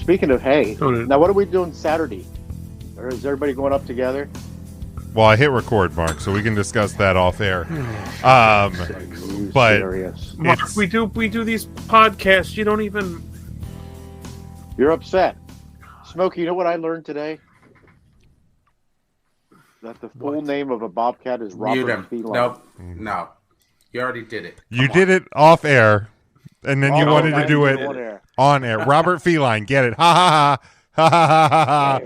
Speaking of hay, now what are we doing Saturday? Or is everybody going up together? Well, I hit record, Mark, so we can discuss that off air. But Mark, we do these podcasts. You don't even. You're upset, Smokey. You know what I learned today? That the full name of a bobcat is Robert Feline. No, you already did it. You did it off air, and then you wanted to do it on air. Robert Feline, get it? Ha ha ha ha ha ha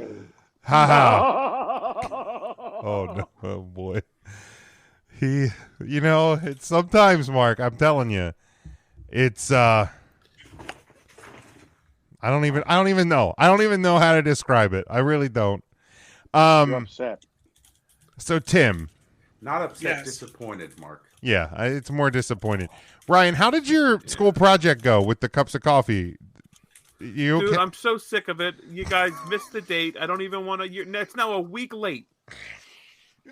ha ha ha. Oh boy. It's sometimes, Mark. I'm telling you, it's I don't even know. I don't even know how to describe it. I really don't. You're upset. So Tim, not upset, disappointed, Mark. Yeah, it's more disappointed. Ryan, how did your school project go with the cups of coffee? Dude, I'm so sick of it. You guys missed the date. I don't even want to. It's now a week late.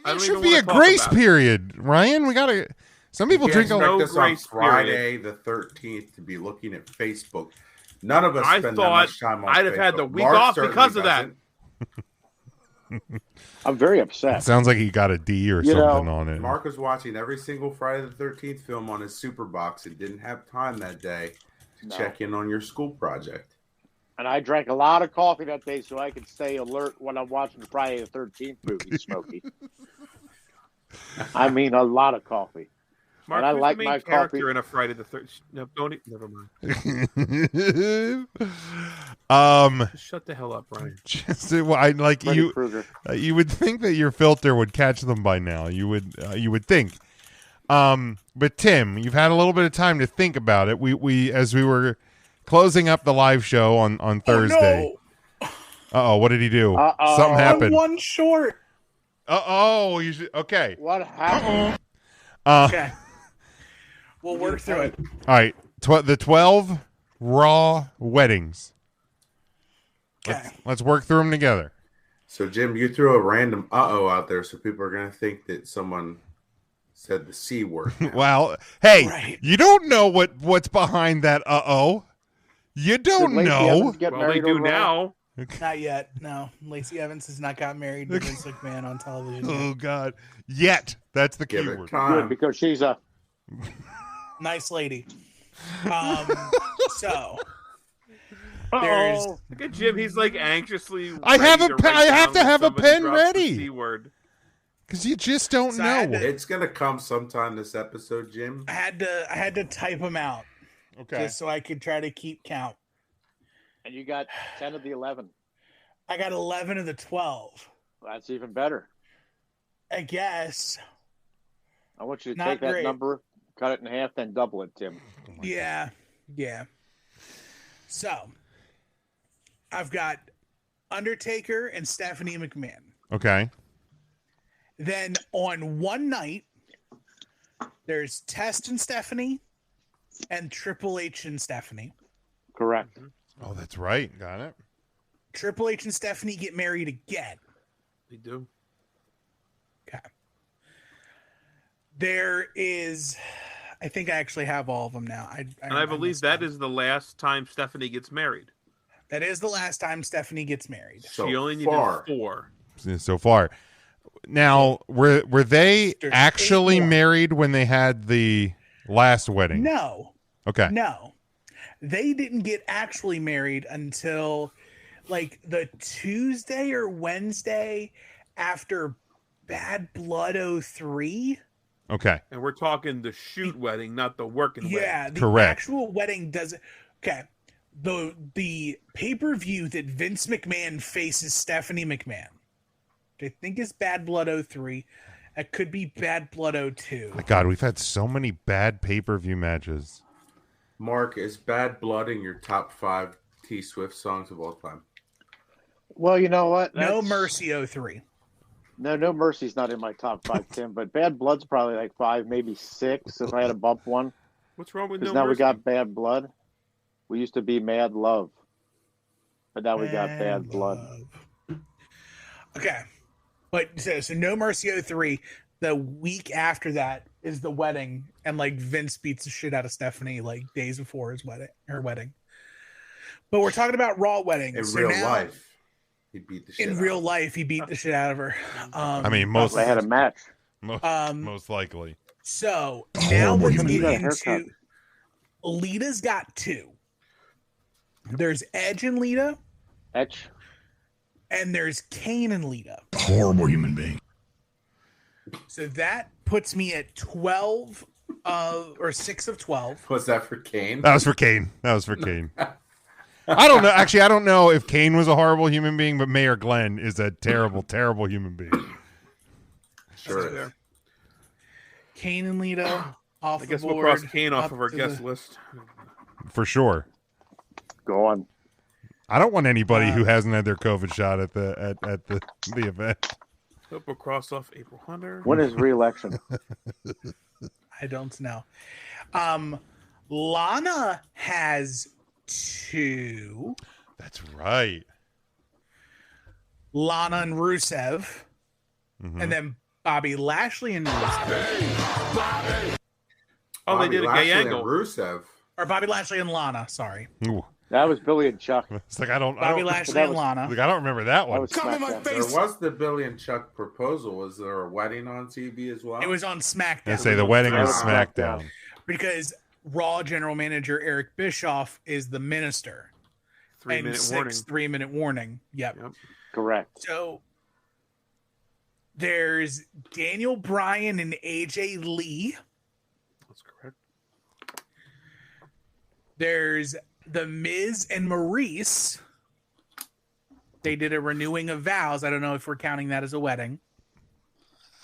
There should be a grace period, Ryan. We gotta. Some people drink this on Friday the 13th to be looking at Facebook. None of us spend that much time on Facebook. I'd have had the week off because of that. I'm very upset. It sounds like he got a D or something on it. Mark was watching every single Friday the 13th film on his super box and didn't have time that day to check in on your school project. And I drank a lot of coffee that day so I could stay alert when I'm watching the Friday the 13th movie, Smokey. I mean, a lot of coffee. Mark, and I like the main my character coffee. In a Friday the 13th. No, don't. Never mind. Shut the hell up, Ryan. You would think that your filter would catch them by now. You would think. But Tim, you've had a little bit of time to think about it. We as we were closing up the live show on Thursday. No. What did he do? Something happened. I'm one short. You should. Okay. What happened? Okay. We'll work through it. All right. The 12 Raw weddings. Okay. Let's work through them together. So, Jim, you threw a random out there, so people are going to think that someone said the C word. Well, hey, you don't know what's behind that You don't know. Well, they do now. Not yet. No. Lacey Evans has not got married to Vince McMahon on television. Oh, God. Yet. That's the key word. Good, because she's a nice lady. So there's look at Jim. He's like anxiously. I have to have a pen ready. C word. Because you just don't know. It's gonna come sometime this episode, Jim. I had to type them out. Okay. Just so I could try to keep count. And you got 10 of the 11. I got 11 of the 12. That's even better. I guess. I want you to Not take that great. number, cut it in half, then double it, Tim. Yeah. So, I've got Undertaker and Stephanie McMahon. Okay. Then on one night, there's Test and Stephanie and Triple H and Stephanie. Correct. Oh, that's right. Got it. Triple H and Stephanie get married again. They do. Okay. There is, I think I actually have all of them now. I believe that is the last time Stephanie gets married. That is the last time Stephanie gets married. She only needed 4. So far. Now, were they actually married when they had the last wedding? No. Okay. No. They didn't get actually married until like the Tuesday or Wednesday after Bad Blood 03. Okay. And we're talking the shoot wedding, not the working wedding. Yeah, the Correct. actual wedding doesn't. Okay. The pay-per-view that Vince McMahon faces Stephanie McMahon, I think is Bad Blood 03. It could be Bad Blood 02. My God, we've had so many bad pay-per-view matches. Mark, is Bad Blood in your top 5 T Swift songs of all time? Well, you know what? No Mercy 03. No Mercy's not in my top 5, Tim, but Bad Blood's probably like 5, maybe 6 if I had to bump one. What's wrong with Because No now Mercy? we got Bad Blood. We used to be Mad Love. But now we got Bad Blood. Okay. But so No Mercy 03, the week after that is the wedding, and like Vince beats the shit out of Stephanie like days before her wedding. But we're talking about Raw weddings. In So real now, life, he beat the shit in out real of life, he beat the shit out of her. I mean, most They had a match. most likely. So now let's get He got a haircut. into Lita's got 2. There's Edge and Lita, Etch. and there's Kane and Lita. Horrible human being. So that puts me at 12 or 6 of 12. Was that for Kane? That was for Kane. I don't know. Actually, I don't know if Kane was a horrible human being, but Mayor Glenn is a terrible, terrible human being. Sure is. Kane and Lita off I guess the we'll board. cross Kane off up of our to guest the- list. For sure. Go on. I don't want anybody who hasn't had their COVID shot at the event. Hope we'll cross off April Hunter. When is re-election? I don't know. Lana has 2. That's right. Lana and Rusev. Mhm. And then Bobby Lashley and Rusev. Oh, Bobby they did a Lashley gay and angle. Rusev. Or Bobby Lashley and Lana, sorry. Ooh. That was Billy and Chuck. It's like I don't Bobby Lashley that and was- Lana. like, I don't remember that That one. was Come in my SmackDown. face. There was the Billy and Chuck proposal. Was there a wedding on TV as well? It was on They SmackDown. say the wedding is Yeah. SmackDown. Because Raw general manager Eric Bischoff is the minister. 3-minute warning. 3-minute warning. Yep. Yep. Correct. So there's Daniel Bryan and AJ Lee. That's correct. There's The Miz and Maurice. They did a renewing of vows. I don't know if we're counting that as a wedding.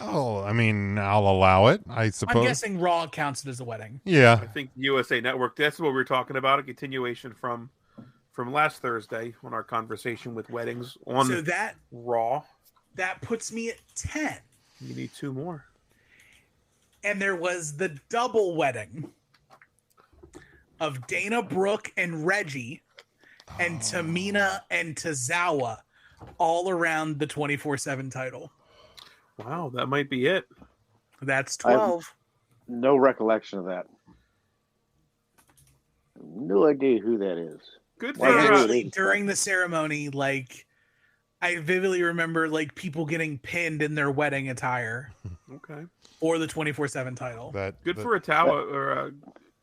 Oh, I mean, I'll allow it, I I'm suppose. guessing Raw counts it as a wedding. Yeah. I think USA Network. That's what we were talking about. A continuation from last Thursday on our conversation with weddings on So that Raw. puts me at 10. You need 2 more. And there was the double wedding of Dana Brooke and Reggie and Tamina and Tozawa all around the 24/7 title. Wow, that might be it. That's I have 12. No recollection of that. No idea who that is. Good Well, for yeah, us. it Actually, is. during the ceremony, like, I vividly remember like people getting pinned in their wedding attire Okay. or the 24/7 title. Good for Atawa or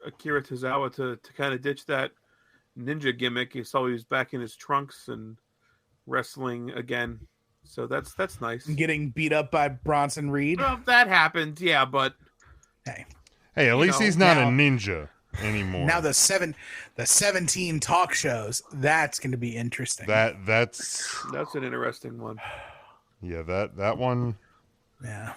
Akira Tozawa to kind of ditch that ninja gimmick. You saw he was back in his trunks and wrestling again. So that's nice. Getting beat up by Bronson Reed. Well, that happened, yeah, but Hey, Hey, at least know, he's not now- a ninja anymore. now the 17 talk shows, that's going to be interesting. that's that's an interesting one. yeah, that one. Yeah.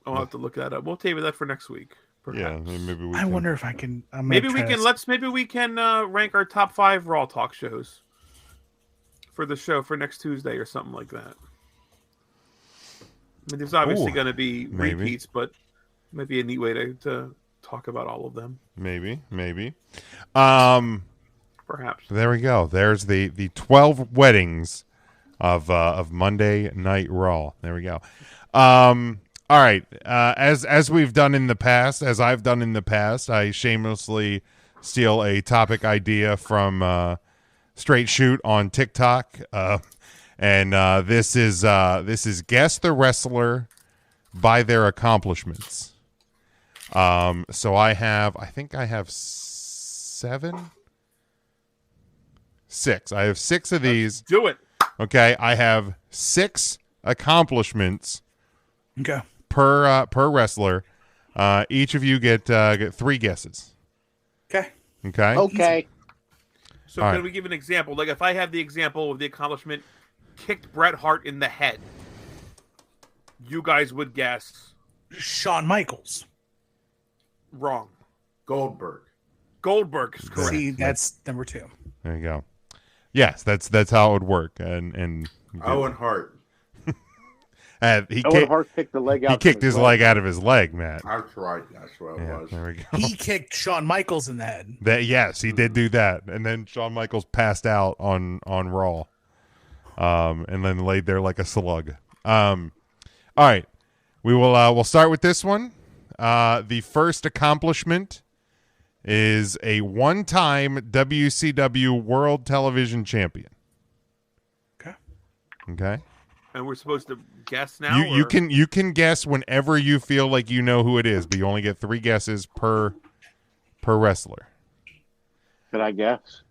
I'll have to look that up. We'll table that for next week. Yeah, Perhaps. maybe we I can. wonder if I can. Maybe we can rank our top 5 Raw talk shows for the show for next Tuesday or something like that. I mean, there's obviously Ooh, going to be maybe. repeats, but maybe a neat way to talk about all of them. Maybe. Perhaps. There we go. There's the 12 weddings of Monday Night Raw. There we go. All right. As we've done in the past, as I've done in the past, I shamelessly steal a topic idea from Straight Shoot on TikTok, and this is guess the wrestler by their accomplishments. So I have 6. I have 6 of these. Do it. Okay, I have 6 accomplishments Okay. per wrestler. Each of you get 3 guesses. Okay. Okay. Okay. So All can right. we give an example? Like if I have the example of the accomplishment kicked Bret Hart in the head, you guys would guess Shawn Michaels. wrong. Goldberg. Goldberg is correct. See, that's number 2. There you go. Yes, that's how it would work. And Owen Hart. he Owen Hart kicked the leg out. he kicked his leg out of his leg, Matt. That's right. That's what it Yeah, was. there we go. He kicked Shawn Michaels in the head. Yes, he did do that, and then Shawn Michaels passed out on Raw, and then laid there like a slug. All right, we'll start with this one. The first accomplishment is a one-time WCW World Television Champion. Okay. And we're supposed to guess now. You can guess whenever you feel like you know who it is, but you only get 3 guesses per wrestler. Could I guess?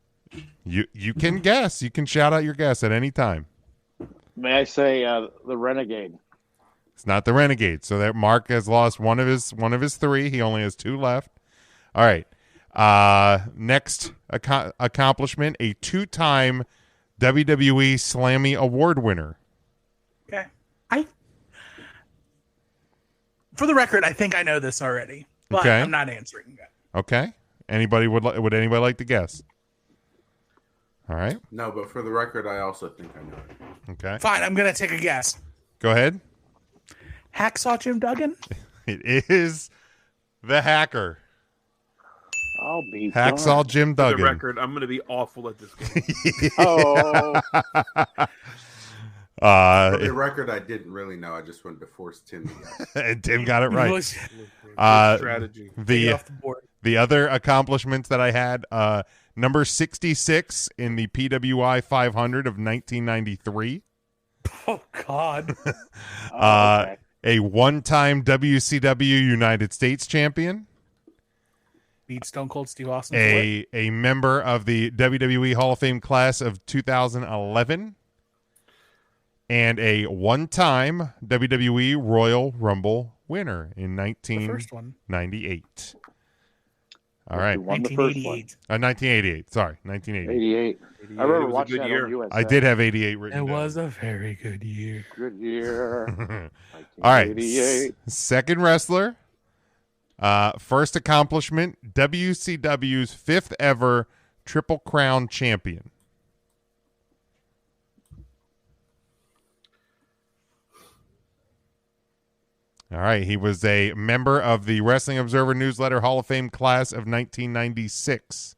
You can guess. You can shout out your guess at any time. May I say the Renegade? It's not the Renegade. So that Mark has lost one of his 3. He only has 2 left. All right. Next accomplishment: a 2-time WWE Slammy Award winner. Okay. For the record, I think I know this already, but Okay. I'm not answering that. Okay. Anybody would anybody like to guess? All right. No, but for the record, I also think I know it. Okay. Fine, I'm going to take a guess. Go ahead. Hacksaw Jim Duggan? It is the Hacker. I'll be Hacksaw Jim For the Duggan. record, I'm going to be awful at this game. Oh, For the record, I didn't really know. I just wanted to force Tim to guess. And Tim got it right. Was- Good strategy. Get off the board. The other accomplishments that I had, number 66 in the PWI 500 of 1993. Oh, God. okay. A one-time WCW United States champion. Beat Stone Cold Steve Austin. A member of the WWE Hall of Fame class of 2011. And a one-time WWE Royal Rumble winner in the first one. 1998. All right. Won the first one. 1988. Sorry, 1988. 88. I remember It was a watching good that year. on USA. I did have 88 written It down. was a very good year. Good year. All right. 1988. Second wrestler. First accomplishment, WCW's 5th ever Triple Crown champion. All right. He was a member of the Wrestling Observer Newsletter Hall of Fame class of 1996.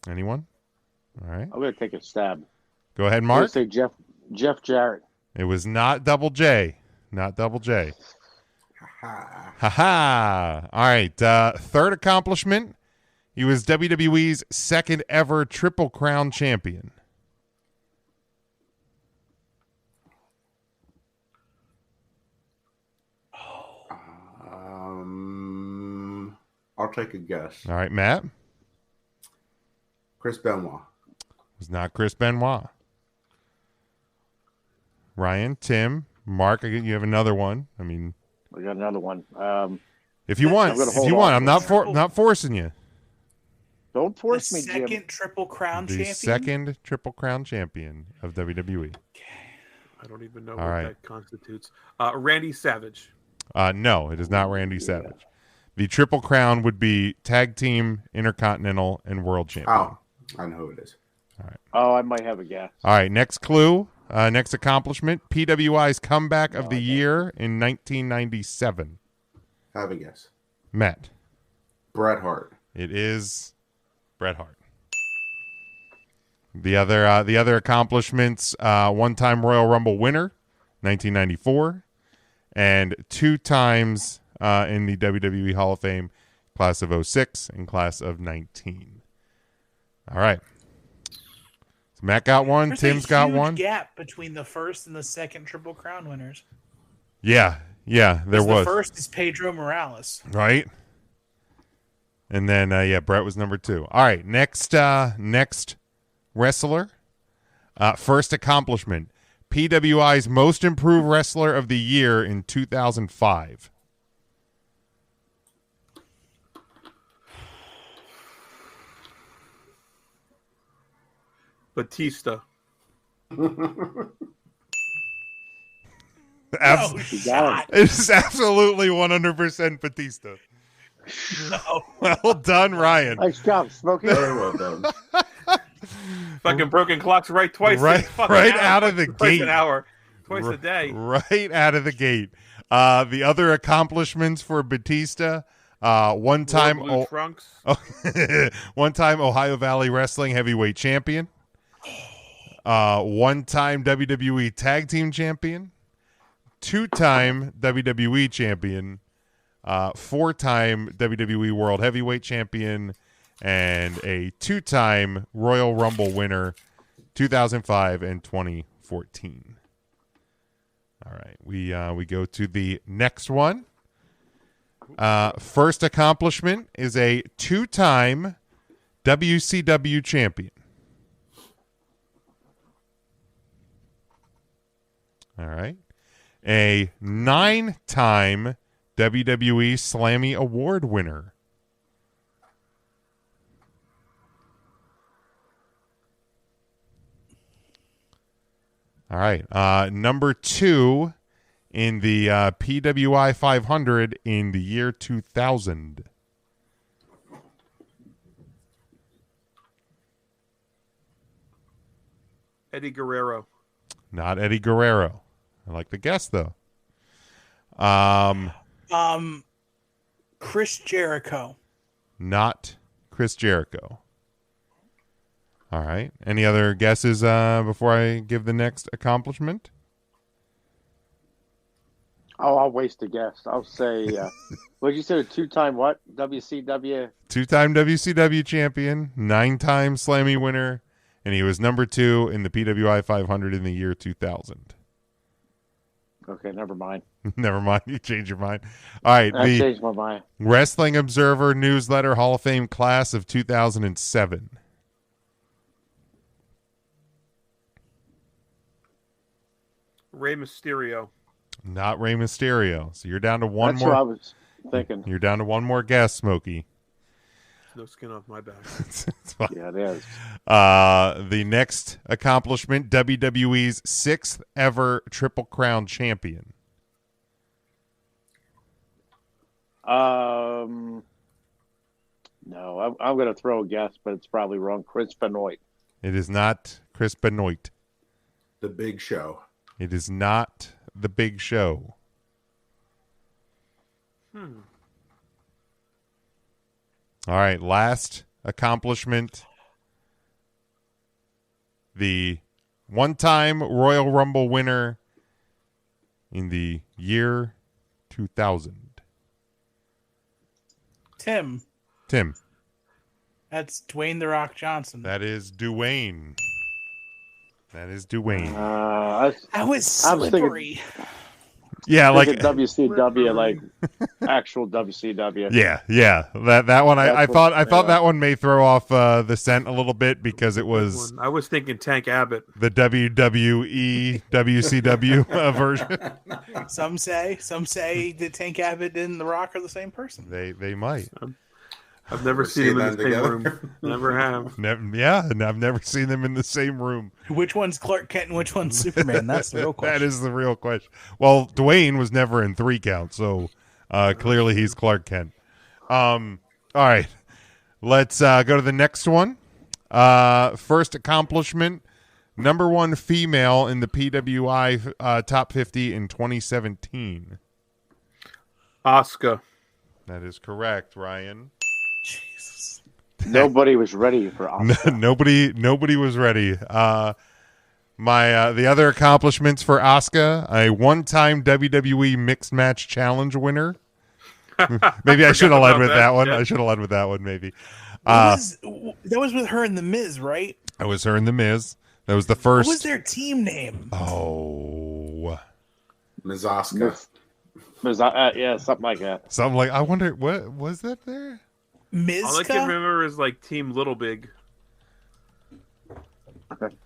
Anyone? All right. I'm going to take a stab. Go ahead, I'm going Mark. to say Jeff Jarrett. It was not Double J. Not Double J. Ha. Ha ha. All right. Third accomplishment. He was WWE's 2nd ever Triple Crown champion. I'll take a guess. All right, Matt. Chris Benoit. It was not Chris Benoit. Ryan, Tim, Mark, you have another one. I mean, We got another one. if you want, I'm gonna if hold you on want, to I'm not forcing you. Don't The force me, Jim. second Triple Crown The champion. second Triple Crown champion of WWE. I don't even know All what right. that constitutes. Randy Savage. No, it is not Randy Savage. The Triple Crown would be Tag Team, Intercontinental, and World Champion. Oh, I know who it is. Oh, I might have a guess. All right, next clue, next accomplishment, PWI's comeback of the year in 1997. Have a guess. Matt. Bret Hart. It is Bret Hart. The other accomplishments, one-time Royal Rumble winner, 1994, and 2 times in the WWE Hall of Fame, class of 06 and class of 19. All right. So Matt got one. There's Tim's a got huge one. gap between the first and the second Triple Crown winners. Yeah, there 'Cause was. The first is Pedro Morales. Right. And then, Brett was number 2. All right, next wrestler. First accomplishment, PWI's Most Improved Wrestler of the Year in 2005. Batista. No got shot. It is absolutely 100% Batista. No. Well done, Ryan. Nice job, Smokey. Very well done. Fucking broken clocks right twice. Right- fucking right hour. out of the Twice gate. an hour. Twice a day. Right out of the gate. The other accomplishments for Batista, one-time Blue trunks. one-time Ohio Valley Wrestling Heavyweight Champion, one-time WWE Tag Team Champion, two-time WWE champion, four-time WWE World Heavyweight Champion, and a two-time Royal Rumble winner, 2005 and 2014. All right, we go to the next one. First accomplishment is a two-time WCW champion. All right. A 9-time WWE Slammy Award winner. All right. Number 2 in the PWI 500 in the year 2000. Eddie Guerrero. Not Eddie Guerrero. I like the guess, though. Chris Jericho. Not Chris Jericho. All right. Any other guesses before I give the next accomplishment? Oh, I'll waste a guess. I'll say, what did you say? A two-time what? WCW? Two-time WCW champion, 9-time Slammy winner, and he was number 2 in the PWI 500 in the year 2000. Okay, never mind. Never mind. You changed your mind. All right. I The changed my mind. Wrestling Observer Newsletter Hall of Fame class of 2007. Rey Mysterio. Not Rey Mysterio. So you're down to one That's more. what I was thinking. You're down to one more guess, Smokey. No skin off my back. It's fine. Yeah, it is. The next accomplishment, WWE's 6th ever Triple Crown champion. No, I'm going to throw a guess, but it's probably wrong. Chris Benoit. It is not Chris Benoit. The Big Show. It is not The Big Show. All right, last accomplishment. The one-time Royal Rumble winner in the year 2000. Tim. That's Dwayne "The Rock" Johnson. That is Dwayne. That is Dwayne. I was I was thinking- slippery. Yeah, like WCW, like actual WCW. yeah. That one I That's thought what- that one may throw off the scent a little bit because it was I was thinking Tank Abbott. the WWE WCW version. Some say that Tank Abbott and The Rock are the same person. They might. I've never seen him in the same room. Never have. And I've never seen them in the same room. Which one's Clark Kent and which one's Superman? That's the real question. That is the real question. Well, Dwayne was never in 3 count, so clearly he's Clark Kent. All right. Let's go to the next one. First accomplishment, number 1 female in the PWI Top 50 in 2017. Asuka. That is correct, Ryan. Jesus. Nobody was ready for Asuka. Nobody was ready. My the other accomplishments for Asuka, a one-time WWE Mixed Match Challenge winner. Maybe I should have led with that one. Yeah. I should have led with that one. Maybe. That was with her and The Miz, right? I was her and The Miz. That was the first. What was their team name? Oh, Ms. Oscar. Yeah, something like that. something like I wonder what was that there. All I can Mizka? remember is like Team Little Big. Let me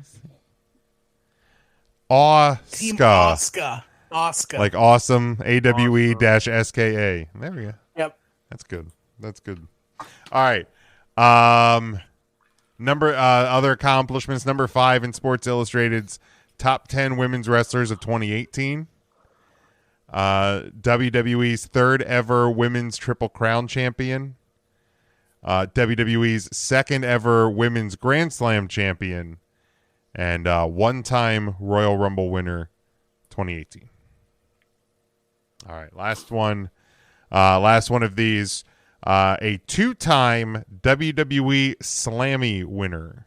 see. Team Oscar. Oscar. Like awesome. AWE-SKA. There we go. Yep. That's good. All right. Other accomplishments. Number 5 in Sports Illustrated's top 10 women's wrestlers of 2018. WWE's 3rd ever women's Triple Crown champion. WWE's 2nd ever women's Grand Slam champion. And one-time Royal Rumble winner, 2018. All right, last one. Last one of these. A 2-time WWE Slammy winner.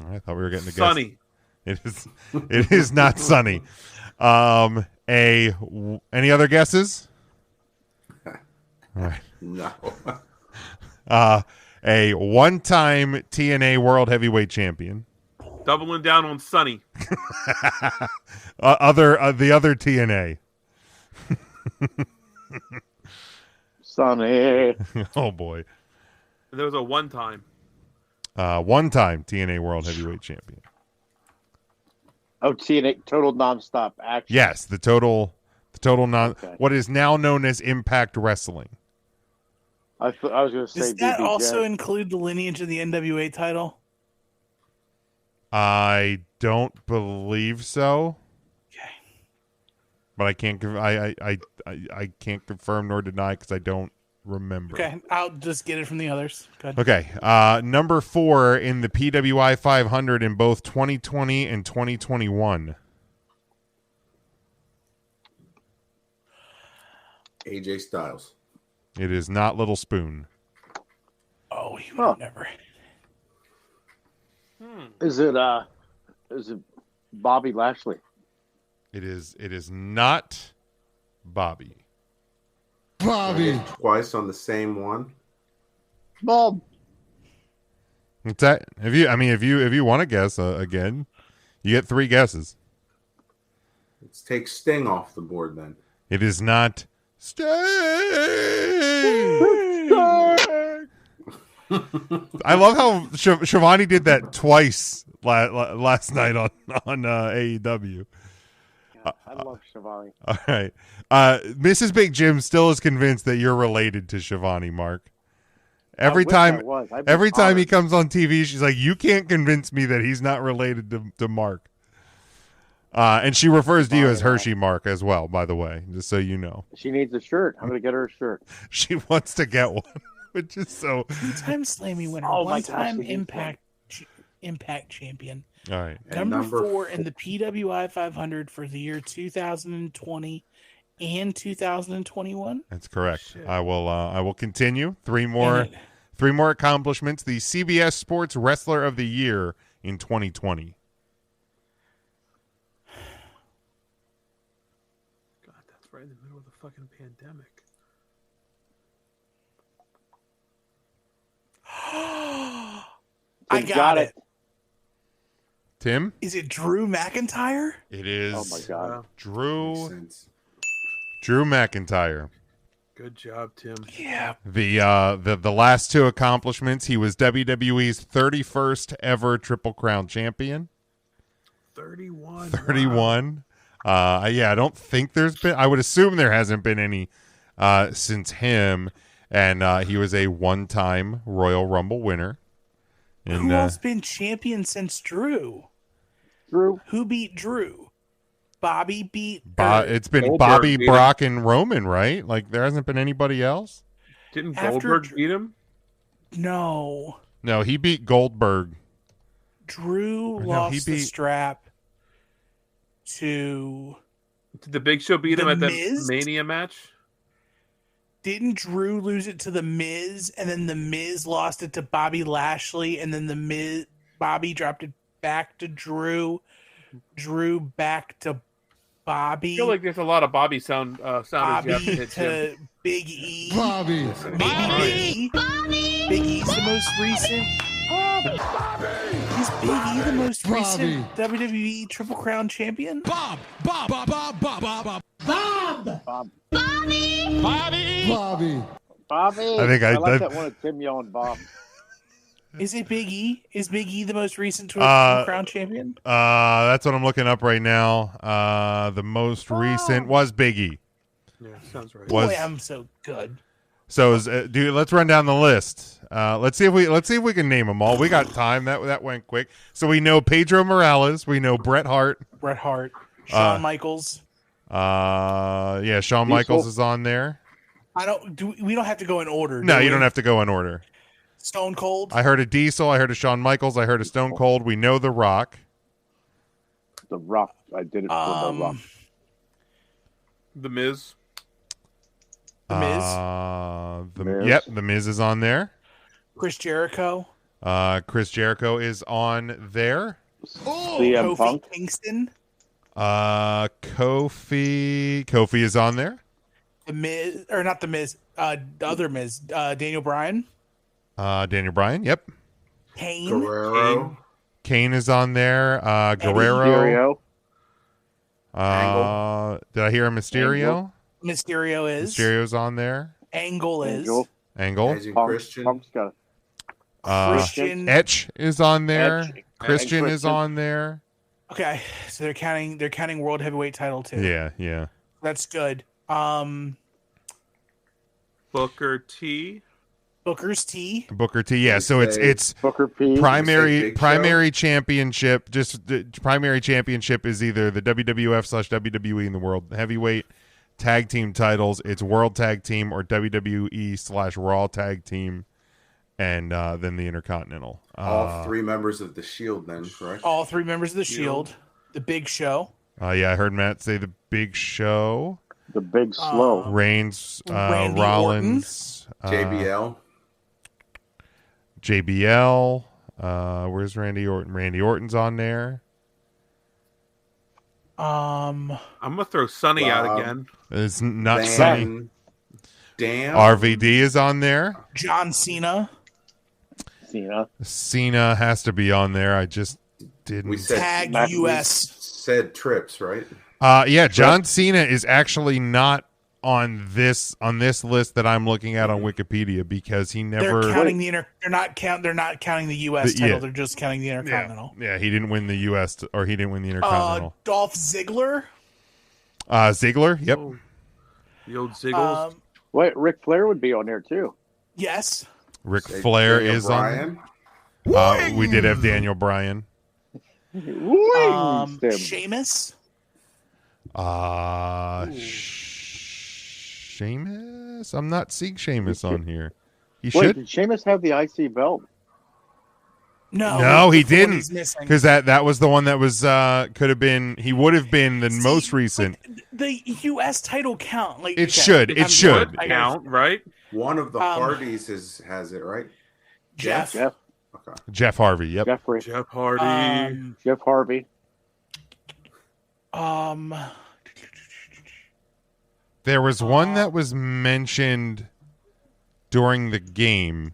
I thought we were getting the guess. Sunny. It is. It is not Sunny. Any other guesses? All right. No. A one-time TNA World Heavyweight Champion. Doubling down on Sunny. The other TNA. Sonny. Oh boy. There was a one-time. One-time TNA World Heavyweight Champion. Oh, TNA total nonstop action. Yes, the total what is now known as Impact Wrestling. I was going to say. Does that BBJ. also include the lineage of the NWA title? I don't believe so. Okay. But I can't. I can't confirm nor deny because I don't remember. Okay, I'll just get it from the others. Good. Okay. Number 4 in the PWI 500 in both 2020 and 2021. AJ Styles. It is not Little Spoon. Oh, he would never. Is it Bobby Lashley? It is not Bobby. Bobby. Twice on the same one. Bob. What's that? If you want to guess again, you get 3 guesses. Let's take Sting off the board then. It is not Sting. I love how Shivani did that twice last night on AEW. I love Shivani. All right. Mrs. Big Jim still is convinced that you're related to Shivani, Mark. Every time he comes on TV, she's like, you can't convince me that he's not related to Mark. And she refers to you as Hershey Mark as well, by the way, just so you know. She needs a shirt. I'm going to get her a shirt. She wants to get one, which is so... 2-time Slammy winner. Oh my one-time gosh, Impact champion. All right. Number 4 in the PWI 500 for the year 2020 and 2021. That's correct. Shit. I will continue. 3 more accomplishments. The CBS Sports Wrestler of the Year in 2020. God, that's right in the middle of the fucking pandemic. I got it. Tim? Is it Drew McIntyre? It is. Oh my God. Drew McIntyre. Good job, Tim. Yeah. The last 2 accomplishments, he was WWE's 31st ever Triple Crown champion. 31. 31. Wow. Yeah, I don't think there's been, I would assume there hasn't been any since him. And he was a one-time Royal Rumble winner. And, who else been champion since Drew? Who beat Drew? Bobby beat... it's been Goldberg Bobby, beat Brock, and Roman, right? Like, there hasn't been anybody else? Didn't Goldberg beat him? No. No, he beat Goldberg. Drew lost the strap to... Did the Big Show beat him at the Miz? Mania match? Didn't Drew lose it to the Miz, and then the Miz lost it to Bobby Lashley, and then Bobby dropped it back to Drew back to Bobby. I feel like there's a lot of Bobby sounders you have to hit to Big E. Bobby. Big E's the most recent. Is Big E the most recent WWE Triple Crown champion? Bob. Bobby. I like that one of Tim yelling Bob. Is it Big E? Is Big E the most recent Triple Crown champion? That's what I'm looking up right now. The most recent was Big E. Yeah, sounds right. Boy, I'm so good. So, dude, let's run down the list. Let's see if we can name them all. We got time. That went quick. So we know Pedro Morales. We know Bret Hart. Shawn Michaels. Yeah, Shawn Michaels is on there. We don't have to go in order. No, you don't have to go in order. Stone Cold. I heard a Diesel. I heard a Shawn Michaels. I heard a Stone Cold. We know The Rock. The Rock. I did it for The Rock. The Miz. The Miz. Yep, The Miz is on there. Chris Jericho. Chris Jericho is on there. CM Kofi Punk. Kingston, Kofi is on there. the Miz, or not the Miz, the other Miz, Daniel Bryan, Daniel Bryan. Yep. Kane, Guerrero. Kane is on there. Guerrero. Mysterio. Did I hear a Mysterio? Mysterio is, Mysterio's on there. Angle is, Angel. Angle. As in Punk, Christian. Punk's got Christian. Etch is on there. Edge. Christian is Christian. on there. Okay, so they're counting world heavyweight title too. Yeah. That's good. Booker T. Booker's T. Booker T. Yeah, so it's Booker P. primary Big Show? championship. Just the primary championship is either the WWF/WWE and the World Heavyweight Tag Team titles. It's World Tag Team or WWE/Raw Tag Team, and then the Intercontinental. All three members of the Shield, then, correct? All three members of the Shield. The Big Show. Yeah, I heard Matt say the Big Show. The Big Slow. Reigns, Randy Rollins, JBL. JBL. Where's Randy Orton? Randy Orton's on there. I'm gonna throw Sonny out again. It's not Van Sunny. Dam. RVD is on there. John Cena. Cena has to be on there. I just didn't. We said Tag Matt- US. said Trips, right? Yeah, John Cena is actually not on this list that I'm looking at on Wikipedia because he never. They're counting they're not counting the US title. yeah. They're just counting the Intercontinental. Yeah, he didn't win the US or he didn't win the Intercontinental. Dolph Ziggler. Ziggler, yep. Oh, the old Ziggles. Wait, Ric Flair would be on there too. Yes. Ric Say Flair Daniel is Bryan. on. We did have Daniel Bryan. Wings, Tim. Sheamus. Sheamus? I'm not seeing Sheamus on here. He Wait, should. did Sheamus have the IC belt? No, he that's the one didn't. he's missing. Because that was the one that was could have been. He would have been the most recent. The US title count. Like It should. It should. Would count, right? One of the Hardys has it, right? Jeff. Jeff. Okay. Jeff Harvey. Yep. Jeffrey. Jeff Hardy. Jeff Harvey. There was one that was mentioned during the game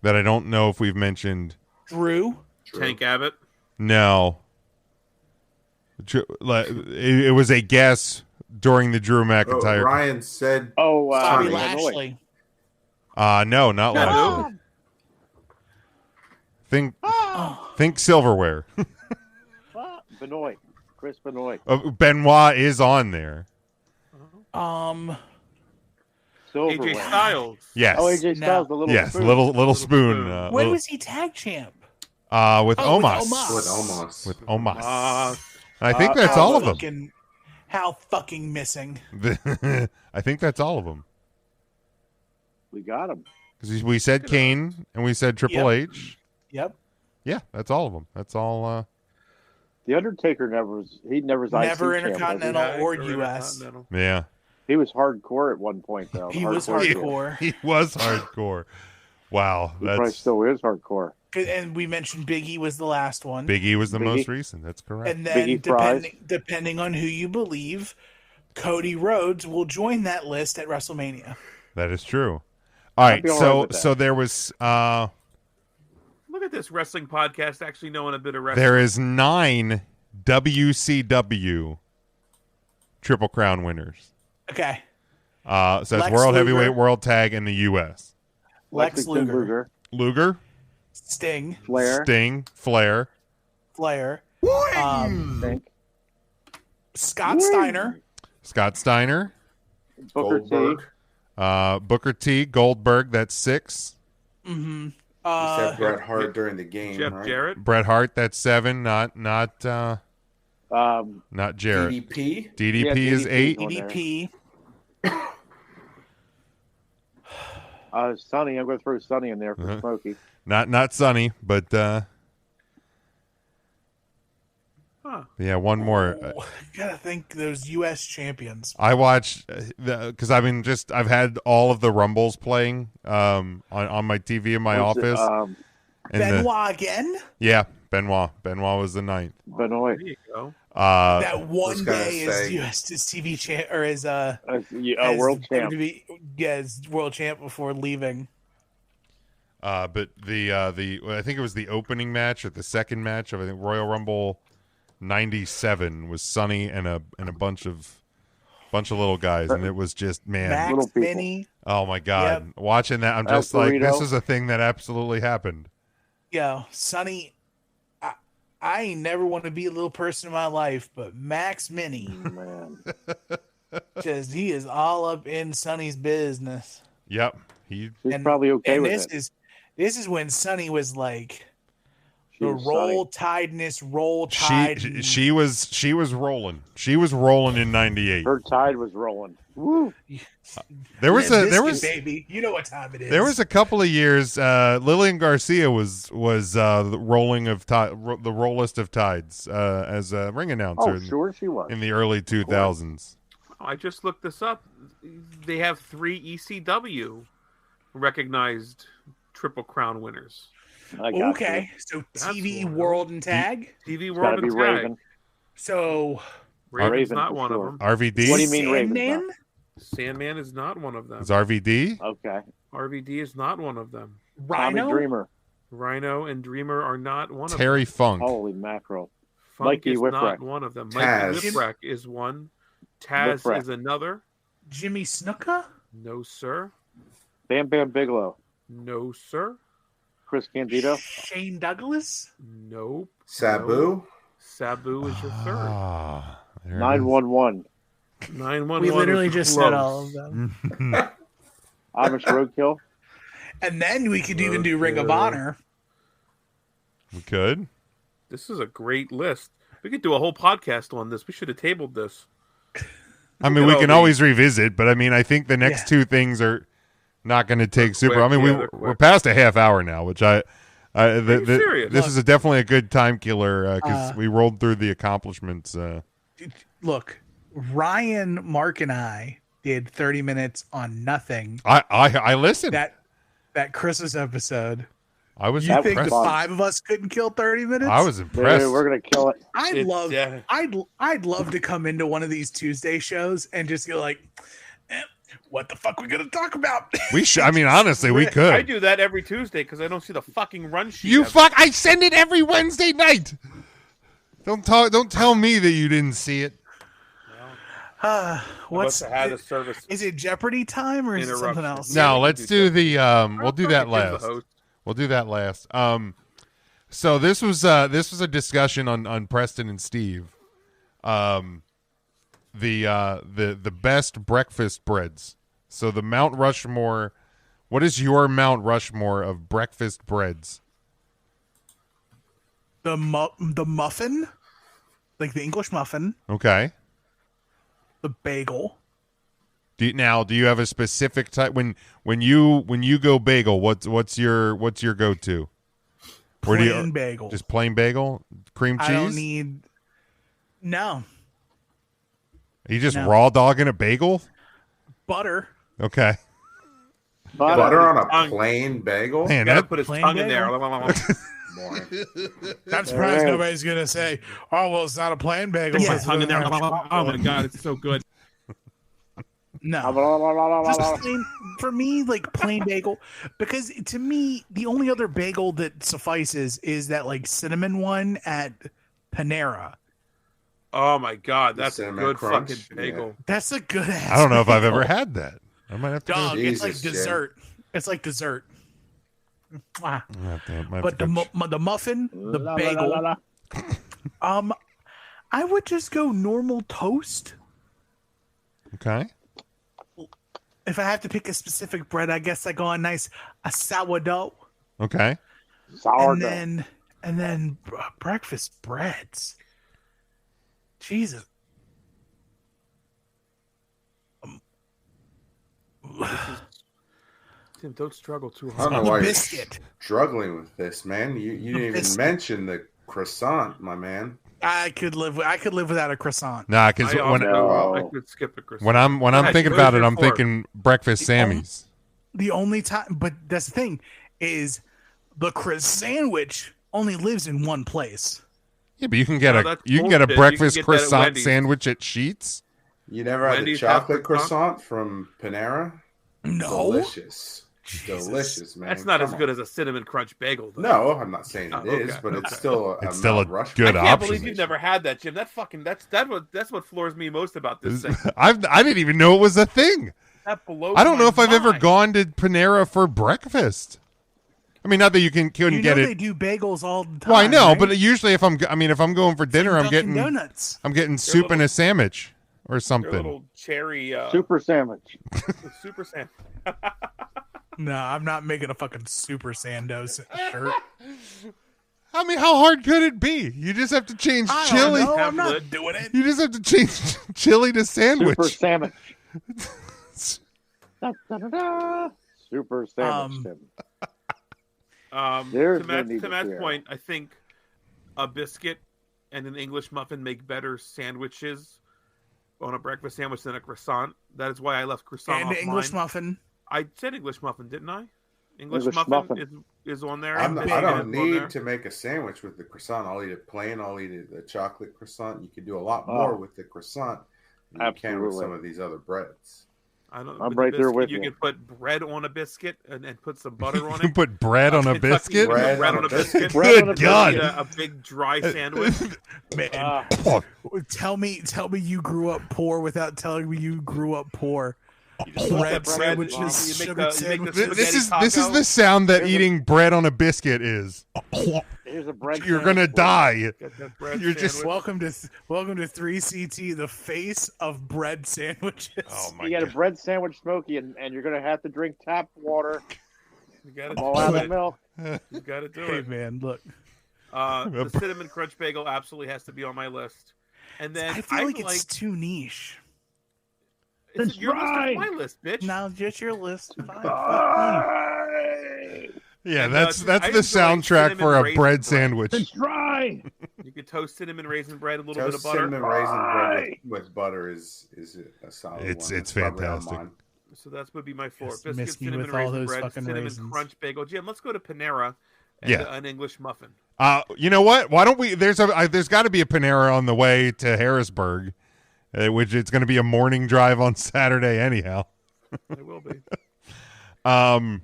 that I don't know if we've mentioned. Drew. Tank Abbott. No. It was a guess during the Drew McIntyre. Ryan said Bobby Sonny. Lashley. No, not Lashley. Think silverware. Benoit. Chris Benoit. Benoit is on there. Silverware. AJ Styles. Yes. Oh, AJ Styles, the little yes, spoon. little spoon. When was he tag champ? With Omos. With Omos. With Omos. I think that's all of them. How fucking missing. I think that's all of them. We got him. Because we said Kane and we said Triple H. Yep. Yeah, that's all of them. That's all. The Undertaker never was IC Never champ, Intercontinental was or Or US. Intercontinental. Yeah. He was hardcore at one point, though. He was hardcore. He was hardcore. Wow. He probably still is hardcore. And we mentioned Big E was the last one. Big E was the Big most E. recent. That's correct. And then Big E fries. depending on who you believe, Cody Rhodes will join that list at WrestleMania. That is true. All right. be all right with that. So there was. Look at this wrestling podcast actually knowing a bit of wrestling. There is 9 WCW Triple Crown winners. Okay. So that's Lex World Luger. Heavyweight, World Tag in the U.S. Lex Lexington Luger. Luger, Sting. Flair. Sting, Flair, Flair. Think. Scott Steiner. Scott Steiner, Booker Goldberg. T. Booker T, Goldberg. That's 6. Mm-hmm. You said Bret Hart during the game, Jeff right? Jarrett. Bret Hart. That's 7. Not Jarrett. DDP. DDP Yeah, is DDP 8. on there. EDP. Sonny. I'm going to throw Sonny in there for Smokey. Not Sonny, but Yeah, one more. Oh, gotta think those U.S. champions. I watched because I've had all of the Rumbles playing on my TV in my office. And Benoit again? Yeah, Benoit. Benoit was the ninth. Benoit. There you go. That one day say- is U.S. TV champ or is world champ. WWE, yeah, as world champ before leaving. But the I think it was the opening match or the second match of I think Royal Rumble '97 was Sonny and a bunch of little guys, and it was just Max Little people. Mini. oh my god, Yep. watching that I'm El just like, this Burrito. is a thing that absolutely happened. Yo, Sonny, I ain't never want to be a little person in my life, but Max Mini, Man. just he is all up in Sonny's business. Yep, he He's probably okay and with it. This is when Sonny was like She the was roll tideness, roll tide. she was rolling. She was rolling in '98. Her tide was rolling. Woo. There was Limp there Bizkit, was baby. You know what time it is. There was a couple of years. Lillian Garcia was the rolling of the rollest of tides as a ring announcer Oh, sure she was. in the early 2000s. I just looked this up. They have 3 ECW recognized Triple Crown winners. I got Okay, you. so That's TV one. World and Tag. TV It's World gotta be and Tag. Raven. So Raven's Raven not for one sure. of them. RVD What do you mean Raven's Sandman? not? Sandman is not one of them. is RVD. Okay. RVD is not one of them. Rhino? Tommy Dreamer. Rhino and Dreamer are not one of Terry Funk. Holy mackerel. them. Funk Mikey is Whipwreck. not one of them. Mikey Taz. Whipwreck is one. Taz Whipwreck. is another. Jimmy Snuka? No, sir. Bam Bam Bigelow. No, sir. Chris Candido. Shane Douglas? Nope. Sabu. Nope. Sabu is your third. Ah, there it is. 911. 911. We literally is just close. said all of them. Amish Roadkill. And then we could even do Ring of Honor. We could. This is a great list. We could do a whole podcast on this. We should have tabled this. I mean, we Look at can all always revisit, but I mean, I think the next two things are not going to take super. quick. I mean, Yeah, they're we're quick. past a half hour now, which you serious? this is definitely a good time killer because we rolled through the accomplishments. Look, Ryan, Mark, and I did 30 minutes on nothing. I listened. That Christmas episode. I was You think the impressed. fun. 5 of us couldn't kill 30 minutes? I was impressed. Dude, we're going to kill it. I'd love to come into one of these Tuesday shows and just go like, what the fuck we gonna talk about? We should. I mean, honestly, we could. I do that every Tuesday because I don't see the fucking run sheet. You ever. fuck! I send it every Wednesday night. Don't tell me that you didn't see it. What's Must have had a service. is it Jeopardy time or is it something Interruption. else? Yeah, No, we can let's do do the. We'll do that Give the last. host. We'll do that last. So this was a discussion on Preston and Steve. The best breakfast breads. So the Mount Rushmore. What is your Mount Rushmore of breakfast breads? The muffin, like the English muffin, Okay. the bagel. Do you have a specific type when you go bagel? What's your go-to? Where do Plain bagel. Just plain bagel, cream cheese. I don't need. No Are you just No. raw dogging a bagel? butter. Okay. Butter on a Tongue. plain bagel. Man, Gotta that, put his Plain tongue in there. Boy. I'm surprised Alright. nobody's gonna say, "Oh, well, it's not a plain bagel." Put my It's tongue in there. a- Oh my god, it's so good. No, just plain, for me, like plain bagel, because to me, the only other bagel that suffices is that like cinnamon one at Panera. Oh my god, that's a Cinnamon good crunch, fucking bagel. That's a good ass. I don't know if I've bagel. ever had that. I might have to. Dog, it's like Jesus, Jim. dessert. It's like dessert. Mwah. But The muffin, the bagel. I would just go normal toast. Okay. If I have to pick a specific bread, I guess I go on a sourdough, Okay. Sourdough. and then breakfast breads. Jesus. Tim, don't struggle too I hard. don't know why you're Biscuit. struggling with this, man. You didn't even Biscuit. mention the croissant, my man. I could live without a croissant. Nah, because I when could skip a croissant. when I'm thinking about it, I'm thinking breakfast Sammy's. The only time, but that's the thing, is the croissant sandwich only lives in one place. Yeah, but you can get a breakfast croissant sandwich at Sheetz. You never had the chocolate croissant from Panera? No. Delicious. Delicious, man. That's not as good as a cinnamon crunch bagel, though. No, I'm not saying it is, but it's still a good option. I can't option. believe you've never had that, Jim. That's what floors me most about this thing. I didn't even know it was a thing. That blows I don't know if my I've ever mind. gone to Panera for breakfast. I mean, not that you couldn't get it. They do bagels all the time. Well, I know, right? but usually if I'm going for dinner, I'm getting donuts. I'm getting soup and a sandwich or something. Little cherry super sandwich. Super sandwich. No, I'm not making a fucking super Sando shirt. I mean, how hard could it be? You just have to change chili. No, I'm not doing it. You just have to change chili to sandwich. Super sandwich. Super sandwich. To Matt's point, I think a biscuit and an English muffin make better sandwiches on a breakfast sandwich than a croissant. That is why I left croissant and off English mine. muffin. I said English muffin, didn't I? English muffin is on there. I don't need there. to make a sandwich with the croissant. I'll eat it plain. I'll eat it the chocolate croissant. You could do a lot more with the croissant than you can with some of these other breads. I'm right there with you. You can put bread on a biscuit and put some butter on it. You can put bread on a biscuit? Bread on a biscuit. Good God. A big dry sandwich. Man, tell me you grew up poor without telling me you grew up poor. Bread sandwiches, sugar sandwiches. This is the sound that eating bread on a biscuit is. Here's a bread. You're gonna die. You're just welcome to 3CT, the face of bread sandwiches. Oh my You got a bread sandwich, Smokey, and you're gonna have to drink tap water. You got to all out of milk. You got to do Hey it. man, look. The cinnamon crunch bagel absolutely has to be on my list. And then I feel like it's too niche. It's your list or my list, bitch. No, just your list. Yeah, And, that's the enjoy soundtrack for a cinnamon bread raisin sandwich. It's dry. You could toast cinnamon raisin bread, a little bit Toast of butter. cinnamon raisin bread with butter is a solid one. It's That's probably on fantastic. mine. So that's would be my four. Just Biscuit, miss me cinnamon with all raisin those bread, fucking cinnamon raisins. crunch bagel. Jim, let's go to Panera and Yeah. an English muffin. You know what? Why don't we? There's got to be a Panera on the way to Harrisburg, which it's going to be a morning drive on Saturday anyhow. It will be. Um,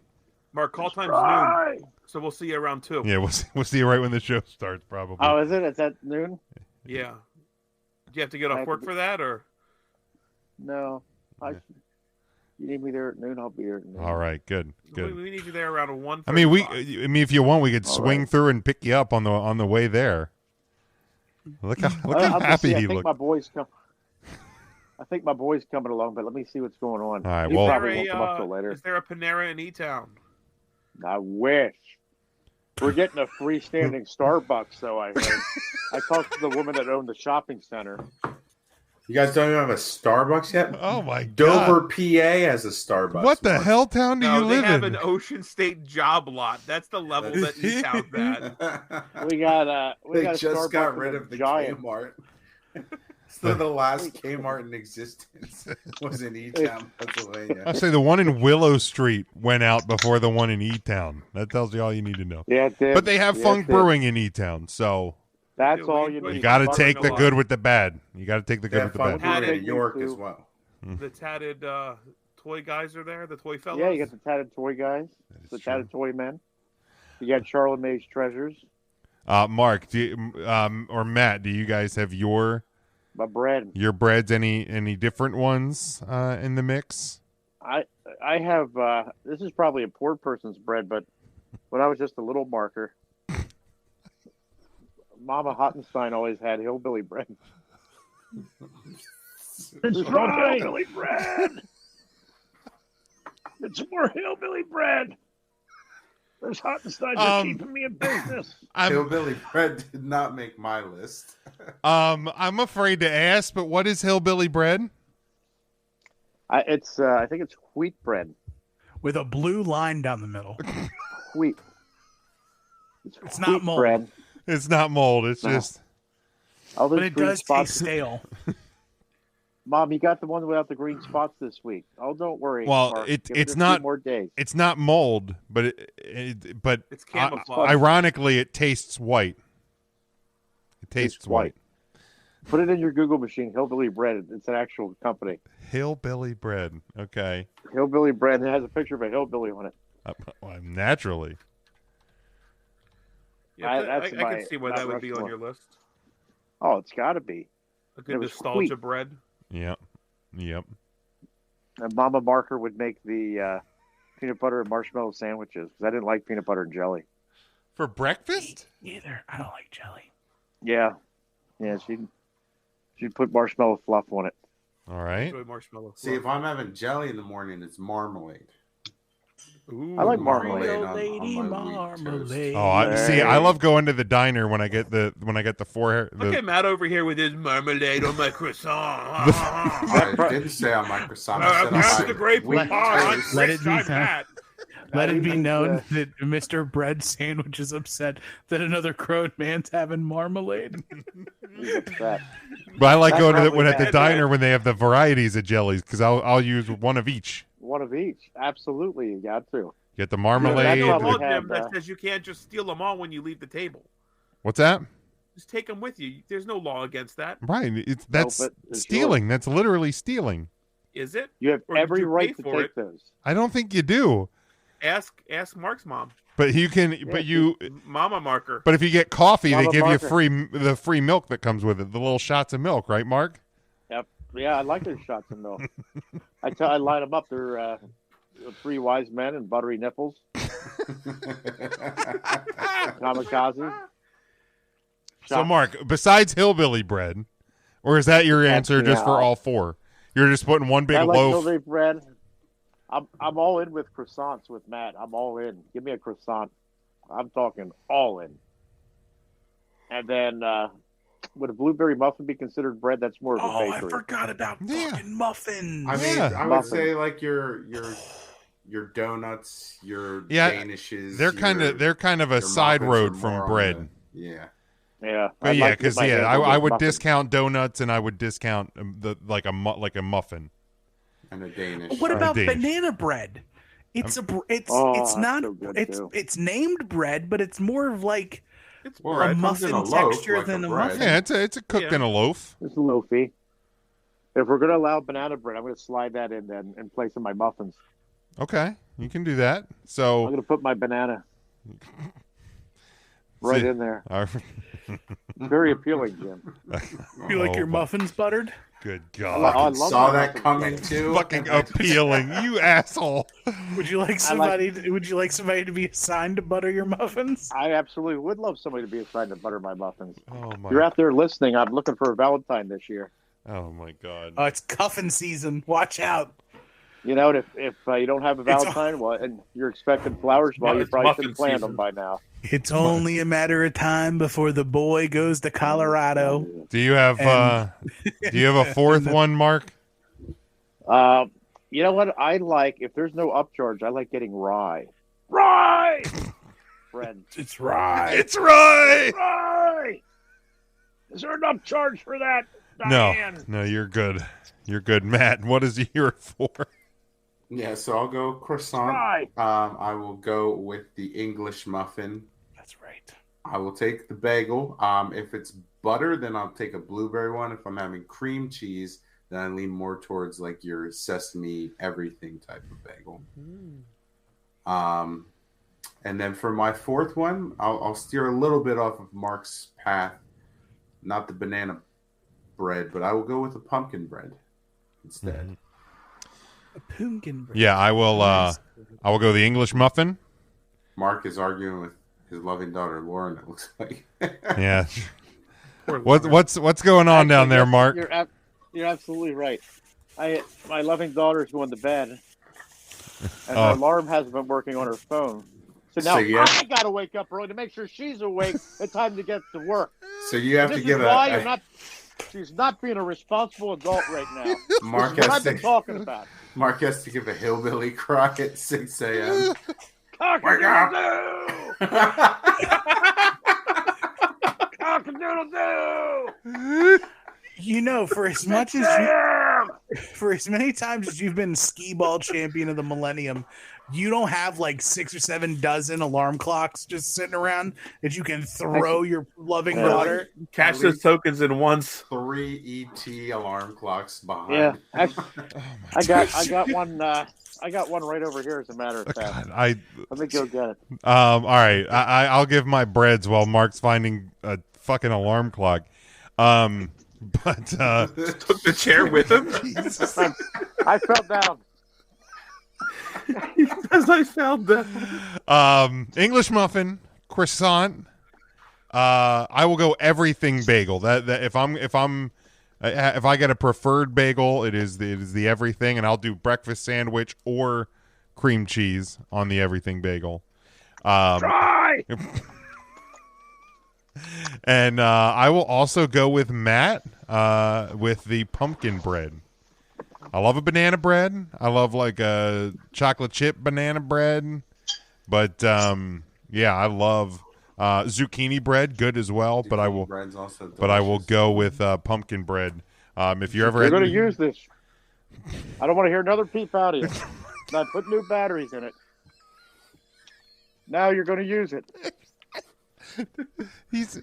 Mark, call time's noon, so we'll see you around 2. yeah, we'll see you right when the show starts, probably. Oh, is it? Is that noon? Yeah. Do you have to get off work for that, or? No. You need me there at noon. I'll be there at noon. All right, good. We need you there around 1:35. I mean, if you want, we could swing through and pick you up on the way there. Look how happy he looked. My boys come. I think my boy's coming along, but let me see what's going on. All right, He well, probably won't come up till later. Is there a Panera in E-Town? I wish. We're getting a freestanding Starbucks, though. I heard. I talked to the woman that owned the shopping center. You guys don't even have a Starbucks yet? Oh my Dover, God. PA has a Starbucks. What the hell town do you live they have in? an Ocean State job lot. That's the level that E-Town's at. We got They got a just Starbucks got rid of the Giant. Kmart. So the last Kmart in existence was in E-Town, Pennsylvania. I say the one in Willow Street went out before the one in E-Town. That tells you all you need to know. Yeah, it did. But they have Yeah, Funk it did. Brewing in E-Town, so That's Dude, all we- you we need. you got to Fucking take the a lot. good with the bad. You got to take the They good have with the fun bad. brewing in Bad. York as well. The tatted toy guys are there. The toy fellas. Yeah, you got the tatted toy guys, is the true. tatted toy men. You got Charlemagne's treasures. Mark, or Matt, do you guys have your Bread. breads? Any different ones in the mix? I have. This is probably a poor person's bread, but when I was just a little marker, Mama Hottenstein always had hillbilly bread. It's more hillbilly bread. It's more hillbilly bread. Those Hottensteins are keeping me in business. Hillbilly bread did not make my list. I'm afraid to ask, but what is hillbilly bread? I think it's wheat bread. With a blue line down the middle. Wheat. It's not mold. bread. It's not mold. It's No. just All those But it green does spots. taste stale. Mom, you got the one without the green spots this week. Oh, don't worry. Well, Mark. it's Give it a not few more days. It's not mold, but It's camouflage. ironically, it tastes white. It tastes white. Put it in your Google machine. Hillbilly Bread. It's an actual company. Hillbilly bread. Okay. Hillbilly Bread. It has a picture of a hillbilly on it. Naturally. Yeah, I can see why that would be on your list. Oh, it's got to be. A good nostalgia bread. Yep. And Mama Marker would make the peanut butter and marshmallow sandwiches because I didn't like peanut butter and jelly. For breakfast? Either. I don't like jelly. Yeah. She'd put marshmallow fluff on it. All right. Enjoy marshmallow. See, if I'm having jelly in the morning, it's marmalade. Ooh, I like marmalade. Marmalade. Oh, I love going to the diner when I get the four. Look at Matt over here with his marmalade on my croissant. I didn't say on my croissant. That's the great pie. Let it be known that Mr. Bread Sandwich is upset that another grown man's having marmalade. He's upset. But I like going to at the diner when they have the varieties of jellies because I'll use one of each. One of each. Absolutely, you got to. Get the marmalade. Yeah, Law, Jim, that says you can't just steal them all when you leave the table. What's that? Just take them with you. There's no law against that. Right. That's stealing. Yours. That's literally stealing. Is it? You have every right to take those. I don't think you do. Ask Mark's mom. But you can. But you. Mama Marker. But if you get coffee, Mama they give Marker. you the free milk that comes with it. The little shots of milk, right, Mark? Yep. Yeah, I like their shots of milk. I line them up. They're three wise men and buttery nipples. Kamikaze. So, Mark, besides hillbilly bread, or is that your answer just for all four? You're just putting one big I like loaf. Hillbilly bread. I'm all in with croissants with Matt. I'm all in. Give me a croissant. I'm talking all in. And then would a blueberry muffin be considered bread? That's more of a bakery. I forgot about fucking muffins. I mean, I would say like your donuts, your danishes. They're kind of a side road from bread. Yeah, but I would discount donuts and I would discount like a muffin and a Danish. What about banana bread? It's it's named bread, but it's more of like a muffin texture than a muffin. Yeah, it's a cooked in a loaf. It's loafy. If we're going to allow banana bread, I'm going to slide that in then in place of my muffins. Okay, you can do that. So I'm going to put my banana right in there. Very appealing, Jim. You like your muffins buttered? Good God! I saw that coming too. Fucking appealing, you asshole. Would you like somebody? Would you like somebody to be assigned to butter your muffins? I absolutely would love somebody to be assigned to butter my muffins. Oh my! You're out there listening. I'm looking for a Valentine this year. Oh my God! Oh, it's cuffing season. Watch out. You know, if you don't have a Valentine, and you're expecting flowers, you probably should have planned them by now. It's only a matter of time before the boy goes to Colorado. Do you have a fourth one, Mark? You know what I like? If there's no upcharge, I like getting rye. Rye! Friend. It's rye. It's rye! Rye! Is there an upcharge for that, Diane? No, you're good. You're good. Matt, what is your for? Yeah, so I'll go croissant. Right. I will go with the English muffin. That's right. I will take the bagel. If it's butter, then I'll take a blueberry one. If I'm having cream cheese, then I lean more towards like your sesame everything type of bagel. And then for my fourth one, I'll steer a little bit off of Mark's path. Not the banana bread, but I will go with a pumpkin bread instead. Mm-hmm. A pumpkin bread. Yeah, I will. I will go the English muffin. Mark is arguing with his loving daughter Lauren. It looks like. Yeah. What's going on down there, Mark? You're absolutely right. My loving daughter is going to bed, and her alarm hasn't been working on her phone. So now I got to wake up early to make sure she's awake in time to get to work. So you have to give She's not being a responsible adult right now. Mark has to talking about. Mark has to give a hillbilly cry at 6 a.m. Wake up! Cock-a-doodle-doo! You know, for as many times as you've been skee ball champion of the millennium, you don't have like 6 or 7 dozen alarm clocks just sitting around that you can throw your loving daughter. Cash those tokens in once. 3 ET alarm clocks behind. Yeah, I got one. I got one right over here. As a matter of fact, God, let me go get it. all right. I'll give my breads while Mark's finding a fucking alarm clock. But Took the chair with him. I fell down. As I fell down. English muffin, croissant. I will go everything bagel. That if I get a preferred bagel, it is the everything, and I'll do breakfast sandwich or cream cheese on the everything bagel. Try. And I will also go with Matt with the pumpkin bread. I love a banana bread. I love like a chocolate chip banana bread. But yeah, I love zucchini bread, good as well. But I will go with pumpkin bread. If you're ever going to use this, I don't want to hear another peep out of you. I put new batteries in it. Now you're going to use it. He's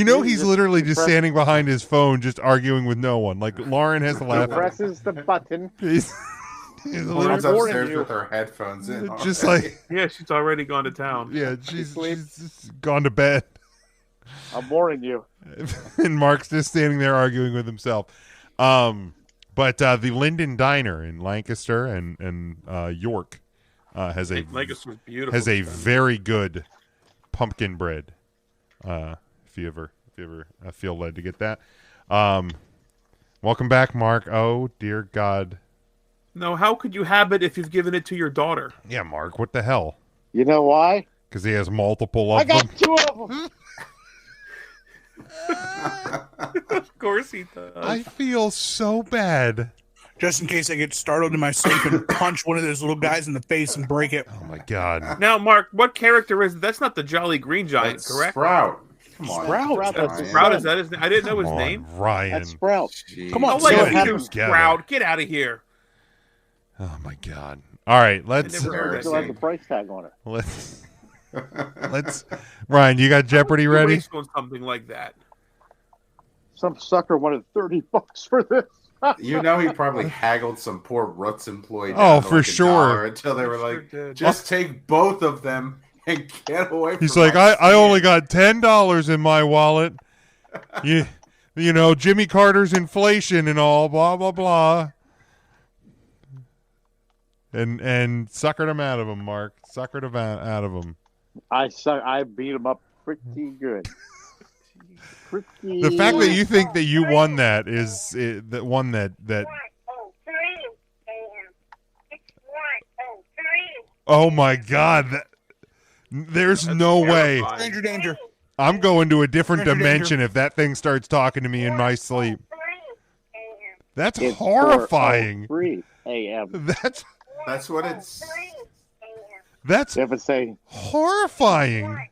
literally just standing behind his phone, just arguing with no one. Like Lauren has to laugh. Presses the button. He's Lauren's upstairs with her headphones in. Just already. like Yeah, she's already gone to town. Yeah, she's just gone to bed. I'm warning you. And Mark's just standing there arguing with himself. But the Linden Diner in Lancaster and York has a very good pumpkin bread. If you ever feel led to get that. Welcome back, Mark. Oh dear God. No, how could you have it if you've given it to your daughter? Yeah, Mark. What the hell? You know why? Because he has multiple of I them. got 2 of them. Of course he does. I feel so bad. Just in case I get startled in my sleep and punch one of those little guys in the face and break it. Oh my God. Now, Mark, what character is it? That's not the Jolly Green Giant, That's correct? Sprout. Come on. Sprout, is that his name? I didn't know his Come name. on, Ryan. That's Sprout. Jeez. Come on, Oh, like Sprout. you, Sprout. Get out of here. Oh my God. All right, let's never heard Still has the price tag on it. let's Ryan, you got Jeopardy ready? Waste on something like that. Some sucker wanted $30 for this. You know he probably haggled some poor Roots employee. Oh, down to for like sure. $1 Until they were like, Sure did. just take both of them and get away from He's like, my I only got $10 in my wallet. You know, Jimmy Carter's inflation and all, blah blah blah. And suckered him out of him, Mark. Suckered him out of him. I beat him up pretty good. The fact that you think that you won that is that one that. Oh my God! There's no way. Danger, danger. I'm going to a different Danger, dimension if that thing starts talking to me in my sleep. That's It's horrifying. 4:03 a.m. That's what it's. That's If it's saying horrifying.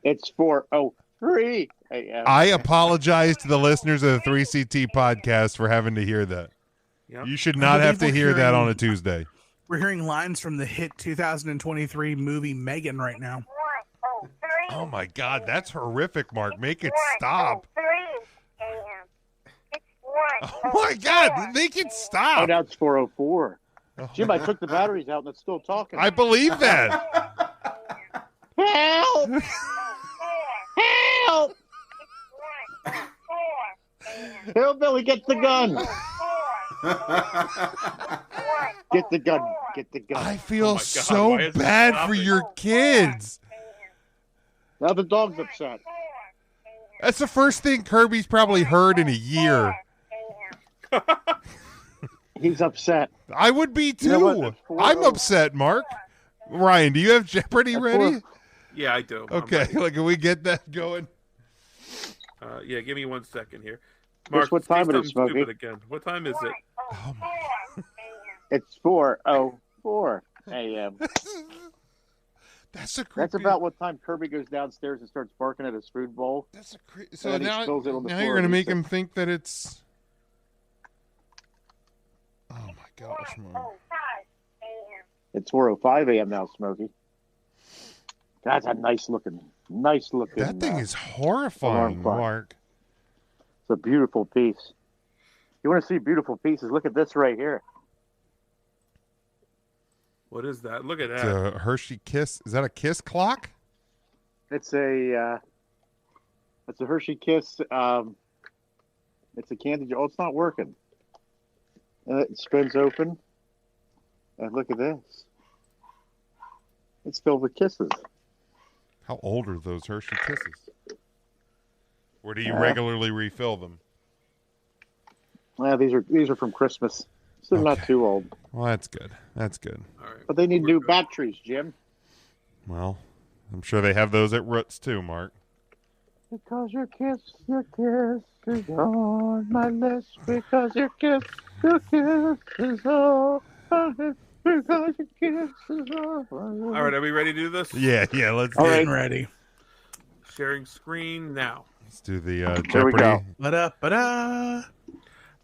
it's 4:03 a.m. I apologize to the listeners of the 3CT podcast for having to hear that. Yep. You should not have to hear that on a Tuesday. We're hearing lines from the hit 2023 movie Megan right now. Oh my God, that's horrific, Mark. Make it stop. Oh my God, make it Oh, stop. now it's 4:04. Jim, I took the batteries out and it's still talking. I believe that. Help! Help! Hillbilly, get the gun! Get the gun! Get the gun! I feel Oh my God, so why is it bad for stopping? your kids. Now the dog's upset. That's the first thing Kirby's probably heard in a year. He's upset. I would be too. You know what? That's I'm 4:00. upset, Mark. Ryan, do you have Jeopardy That's ready? Yeah, I do. I'm Okay, ready. like can we get that going? Yeah, give me 1 second here. Guess what say time it is, something Smokey? stupid again. What time is it? Oh my. It's 4:04 a.m. That's a creepy. That's about what time Kirby goes downstairs and starts barking at his food bowl. That's a so then he now spills it on the floor you're gonna and he make said- him think that it's. Oh my gosh, Mark. It's 4:05 a.m. now, Smokey. That's a nice looking. That thing is horrifying, alarm clock. Mark. It's a beautiful piece. You want to see beautiful pieces? Look at this right here. What is that? Look at It's that. a Hershey Kiss. Is that a Kiss clock? It's a Hershey Kiss. It's a candy. Oh, it's not working. It spins open. And look at this. It's filled with kisses. How old are those Hershey Kisses? Or do you regularly refill them? Well, these are from Christmas, so they're not too old. Well, that's good. That's good. All right. But they need new batteries, Jim. Well, I'm sure they have those at Roots too, Mark. Because your kiss is on my list. Because your kiss is on my list. Because your kiss is on my list. All right, are we ready to do this? Yeah. Let's All do right. Getting ready. Sharing screen now. Let's do the Here we Jeopardy. go. Ba-da.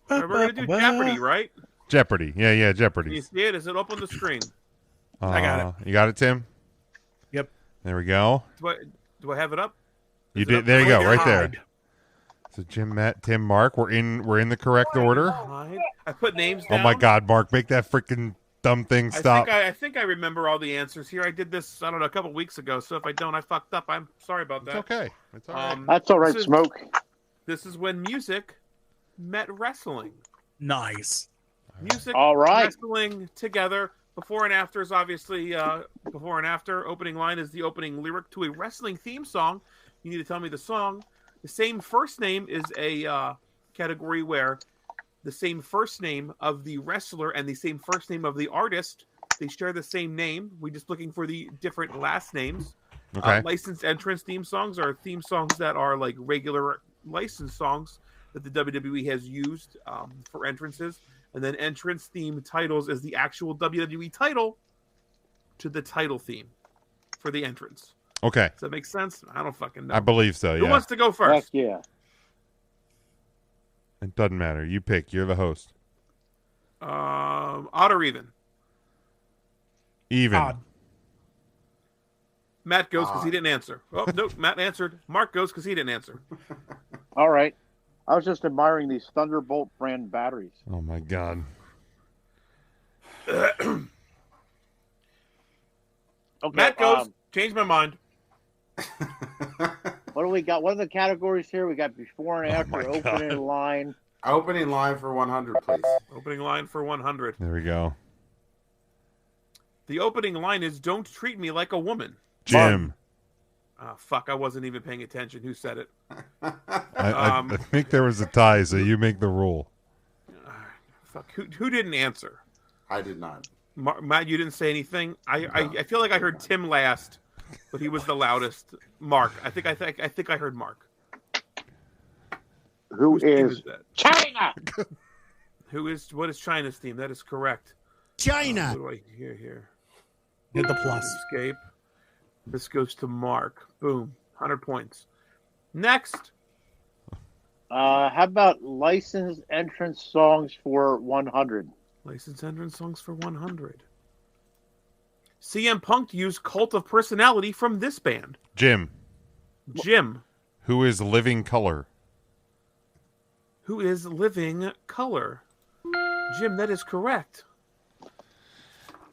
All right, we're gonna do Jeopardy, right? Jeopardy. Yeah, Can you Jeopardy. see it? Is it up on the screen? I got it. You got it, Tim? Yep. There we go. Do I have it up? You Is it did. up There you go, there? right there. Hide. So Jim, Matt, Tim, Mark, we're in the correct order. Hide. I put names Oh down. my God, Mark, make that freaking dumb thing stop. I think I remember all the answers here. I did this, I don't know, a couple weeks ago. So if I don't, I fucked up. I'm sorry about It's that. okay. It's all right. That's all right, This is- Smoke. This is when music met wrestling. Nice. Music, All right. wrestling together. Before and after is obviously before and after. Opening line is the opening lyric to a wrestling theme song. You need to tell me the song. The same first name is a category where the same first name of the wrestler and the same first name of the artist, they share the same name. We're just looking for the different last names. Okay. Licensed entrance theme songs are theme songs that are like regular licensed songs that the WWE has used for entrances. And then entrance theme titles is the actual WWE title to the title theme for the entrance. Okay. Does that make sense? I don't fucking know. I believe so, Who yeah. wants to go Heck first? yeah. It doesn't matter. You pick. You're the host. Odd or even? Even. Odd. Matt goes because he didn't answer. Oh, no, Matt answered. Mark goes because he didn't answer. All right. I was just admiring these Thunderbolt brand batteries. Oh my God. Okay, Matt goes. Change my mind. What do we got? What are the categories here? We got before and Oh after, my opening God. line. Opening line for 100, please. Opening line for 100. There we go. The opening line is "Don't treat me like a woman." Jim. Oh, fuck, I wasn't even paying attention. Who said it? I think there was a tie, so you make the rule. Fuck, who didn't answer? I did not. Matt, you didn't say anything. I feel like I heard Tim last, but he was the loudest. Mark, I think I heard Mark. Who Whose theme is that? China? What is China's theme? That is correct. China. What do I hear here? Get the plus. Escape. This goes to Mark. Boom. 100 points. Next. How about licensed entrance songs for 100? Licensed entrance songs for 100. CM Punk used Cult of Personality from this band. Jim. Jim, Who is Living Color? who is Living Color. Jim, that is correct.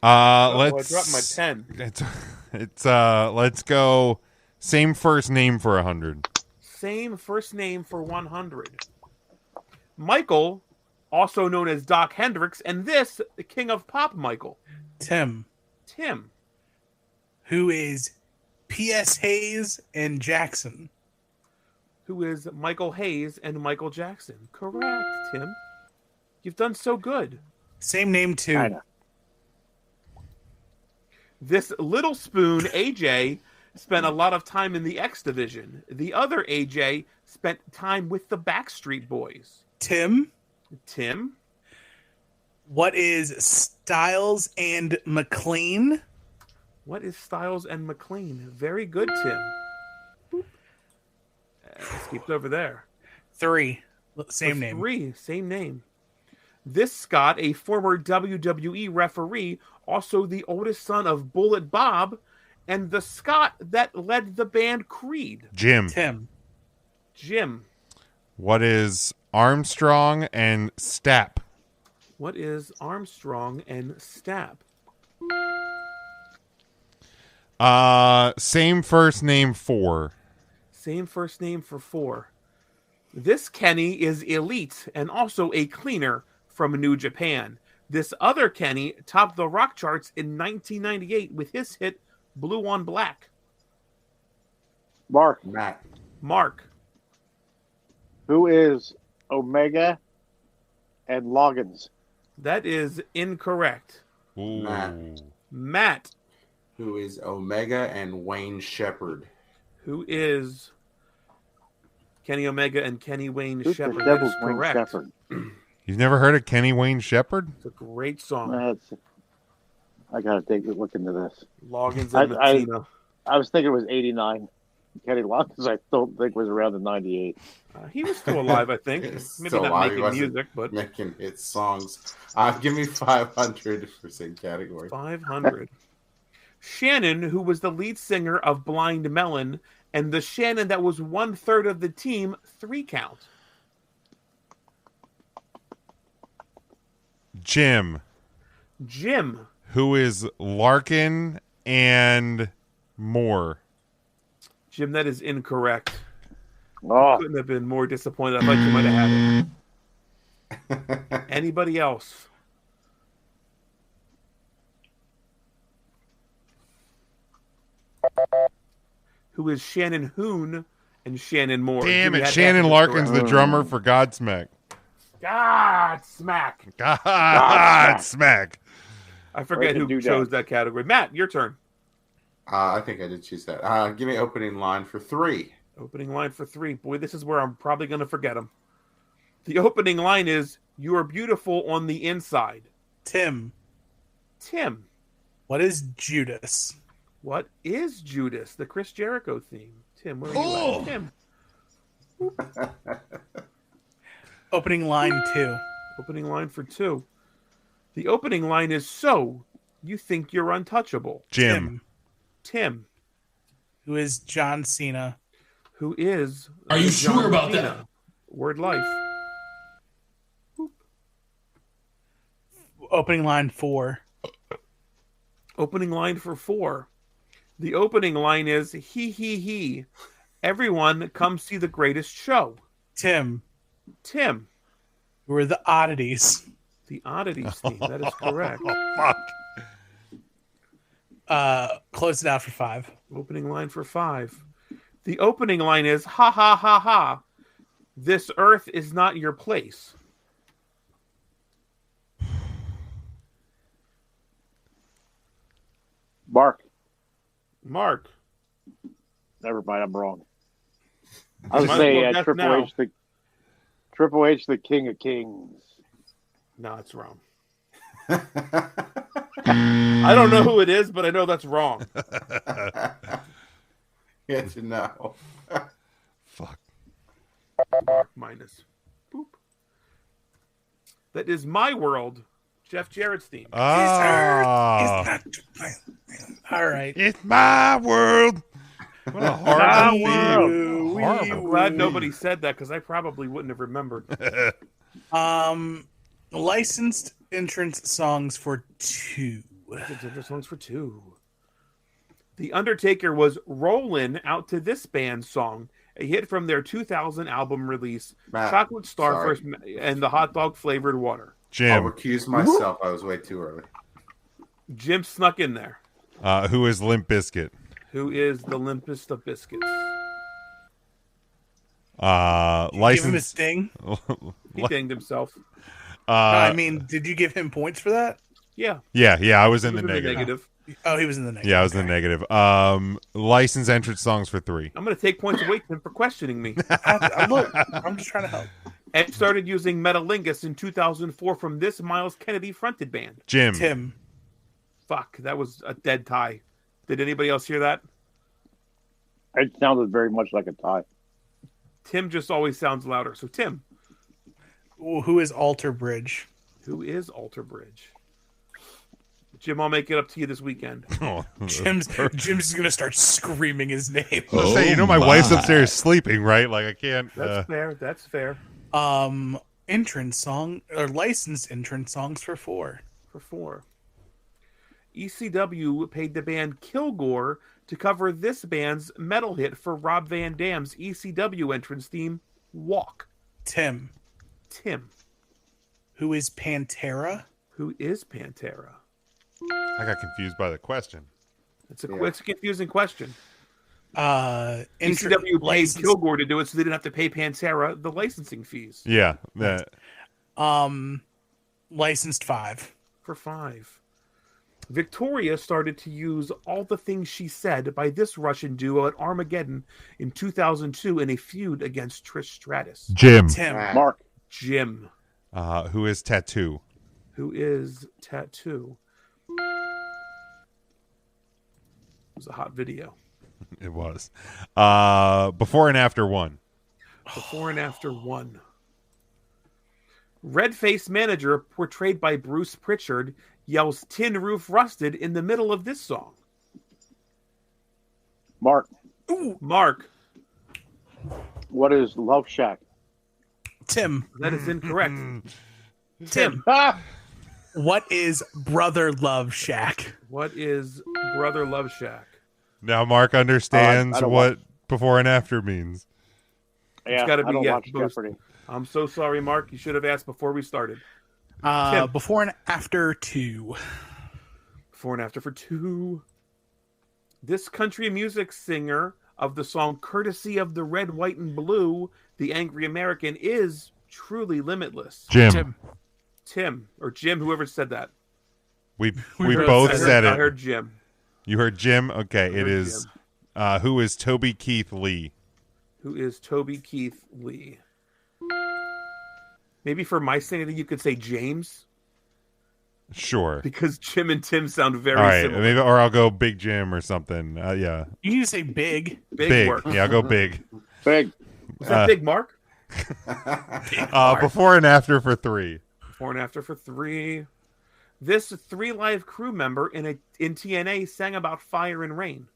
I Let's dropped my pen. It's let's go same first name for 100. Same first name for 100. Michael, also known as Doc Hendricks, and this, the King of Pop Michael. Tim, Tim. who is P.S. Hayes and Jackson. Who is Michael Hayes and Michael Jackson. Correct, Tim. You've done so good. Same name too. China. This little spoon, AJ, spent a lot of time in the X Division. The other AJ spent time with the Backstreet Boys. Tim, Tim, what is Styles and McLean? What is Styles and McLean? Very good, Tim. Escaped over there. 3. Same For name. 3, same name. This Scott, a former WWE referee, also the oldest son of Bullet Bob, and the Scott that led the band Creed. Jim. Tim. Jim. What is Armstrong and Stapp? What is Armstrong and Stapp? Same first name 4. Same first name for 4. This Kenny is elite and also a cleaner from New Japan. This other Kenny topped the rock charts in 1998 with his hit Blue on Black. Mark, Mark. who is Omega and Loggins? That is incorrect. Ooh. Matt. Who is Omega and Wayne Shepherd? Who is Kenny Omega and Kenny Wayne Who's Shepherd? the That devil's is Wayne correct. Shepherd? You've never heard of Kenny Wayne Shepherd? It's a great song. I gotta take a look into this. Loggins and Messina. I was thinking it was 89. Kenny Loggins, I don't think was around the 98. He was still alive, I think. Maybe Still not alive. He making wasn't music, but making hit songs. Give me 500 for same category. 500. Shannon, who was the lead singer of Blind Melon, and the Shannon that was 1/3 of the team, 3 count. Jim. Jim. Who is Larkin and Moore? Jim, that is incorrect. Oh, Couldn't have been more disappointed. I thought you might have had it. Anybody else? Who is Shannon Hoon and Shannon Moore? Damn Jimmy it. had Shannon that Larkin's correct. the drummer for Godsmack. Godsmack. Godsmack. I forget who chose that category. Matt, your turn. I think I did choose that. Give me opening line for 3. Opening line for 3. Boy, this is where I'm probably going to forget them. The opening line is, "You are beautiful on the inside." Tim. Tim. What is Judas? What is Judas? The Chris Jericho theme. Tim, where are you at? Tim. Opening line 2. Opening line for 2. The opening line is, "So, you think you're untouchable." Jim. Tim. Who is John Cena? Who is... Are you John sure about Cena. that? Word life. Opening line 4. Opening line for 4. The opening line is, he. Everyone come see the greatest show. Tim. Tim. Who are the oddities? The oddities theme. That is correct. Oh, fuck. Close it out for 5. Opening line for 5. The opening line is, ha ha ha ha. This earth is not your place. Mark. Never mind, I'm wrong. I was Might as saying well guess Triple now. H, Triple H, the King of Kings. No, it's wrong. I don't know who it is, but I know that's wrong. Good to know. Fuck. Mark minus. Boop. That is My World, Jeff Jarrett's theme. Ah. All right. It's my world. What a horrible world. theme. I'm Horrible. glad nobody said that because I probably wouldn't have remembered. Licensed entrance songs for 2. Songs for 2. The Undertaker was Rollin' Out to This Band song, a hit from their 2000 album release, Matt, Chocolate Starfish and the Hot Dog Flavored Water. I'll Jim. recuse myself. I was way too early. Jim snuck in there. Who is Limp Bizkit? Who is the limpest of biscuits? Give him a License. sting. He dinged himself. No, I mean, did you give him points for that? Yeah. Yeah, I was in He the was negative. Oh, he was in the negative. Yeah, I was in the negative. License entrance songs for 3. I'm going to take points away from him for questioning me. Look, I'm just trying to help. And started using Metalingus in 2004 from this Miles Kennedy fronted band. Jim. Tim. Fuck, that was a dead tie. Did anybody else hear that? It sounded very much like a tie. Tim just always sounds louder. So Tim, Who is Alter Bridge? who is Alter Bridge? Jim, I'll make it up to you this weekend. Oh, Jim's gonna start screaming his name. I'll say, my wife's upstairs sleeping, right? Like I can't. That's fair. That's fair. Entrance song or licensed entrance songs for 4. For 4. ECW paid the band Kilgore to cover this band's metal hit for Rob Van Dam's ECW entrance theme, Walk. Tim. Who is Pantera? Who is Pantera? I got confused by the question. It's a confusing question. ECW paid Kilgore to do it so they didn't have to pay Pantera the licensing fees. Yeah. That. Licensed 5. For 5. Victoria started to use All the Things She Said by this Russian duo at Armageddon in 2002 in a feud against Trish Stratus. Jim. Tim. Mark. Jim. Who is Tattoo? Who is Tattoo? It was a hot video. It was. Before and after 1. Before and after 1. Red-faced manager, portrayed by Bruce Pritchard, yells "Tin Roof Rusted" in the middle of this song. Mark. Ooh, Mark. What is Love Shack? Tim. That is incorrect. Tim. Ah! What is Brother Love Shack? What is Brother Love Shack? Now Mark understands I don't what before and after means. Yeah, It's got to I be don't watch both. Jeopardy. I'm so sorry, Mark. You should have asked before we started. Before and after 2. Before and after for 2. This country music singer of the song "Courtesy of the Red, White, and Blue," the Angry American, is truly limitless. Jim. Tim or Jim, whoever said that. We both said it. I heard Jim. You heard Jim? Okay, it is. Jim. Who is Toby Keith Lee? Who is Toby Keith Lee? Maybe for my sanity, you could say James, Sure. because Jim and Tim sound very All right, similar. maybe, or I'll go Big Jim or something. Yeah, You need to say big. Big work. Yeah, I'll go Big. Big. Was that Big Mark? Before and after for 3. Before and after for 3. This 3 Live crew member in TNA sang about fire and rain.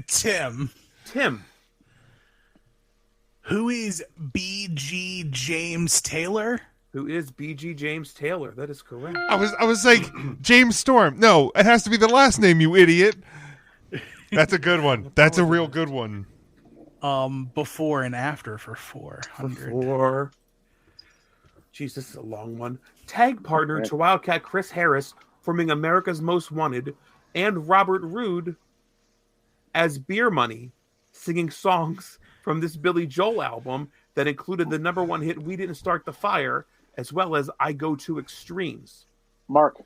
Tim. Who is BG James Taylor? Who is BG James Taylor? That is correct. I was like James Storm. No, it has to be the last name, you idiot. That's a good one. That's a real good one. Before and after for 400. Jeez, this is a long one. Tag partner to Wildcat Chris Harris, forming America's Most Wanted, and Robert Roode as Beer Money, singing songs from this Billy Joel album that included the #1 hit "We Didn't Start the Fire," as well as "I Go to Extremes." Mark.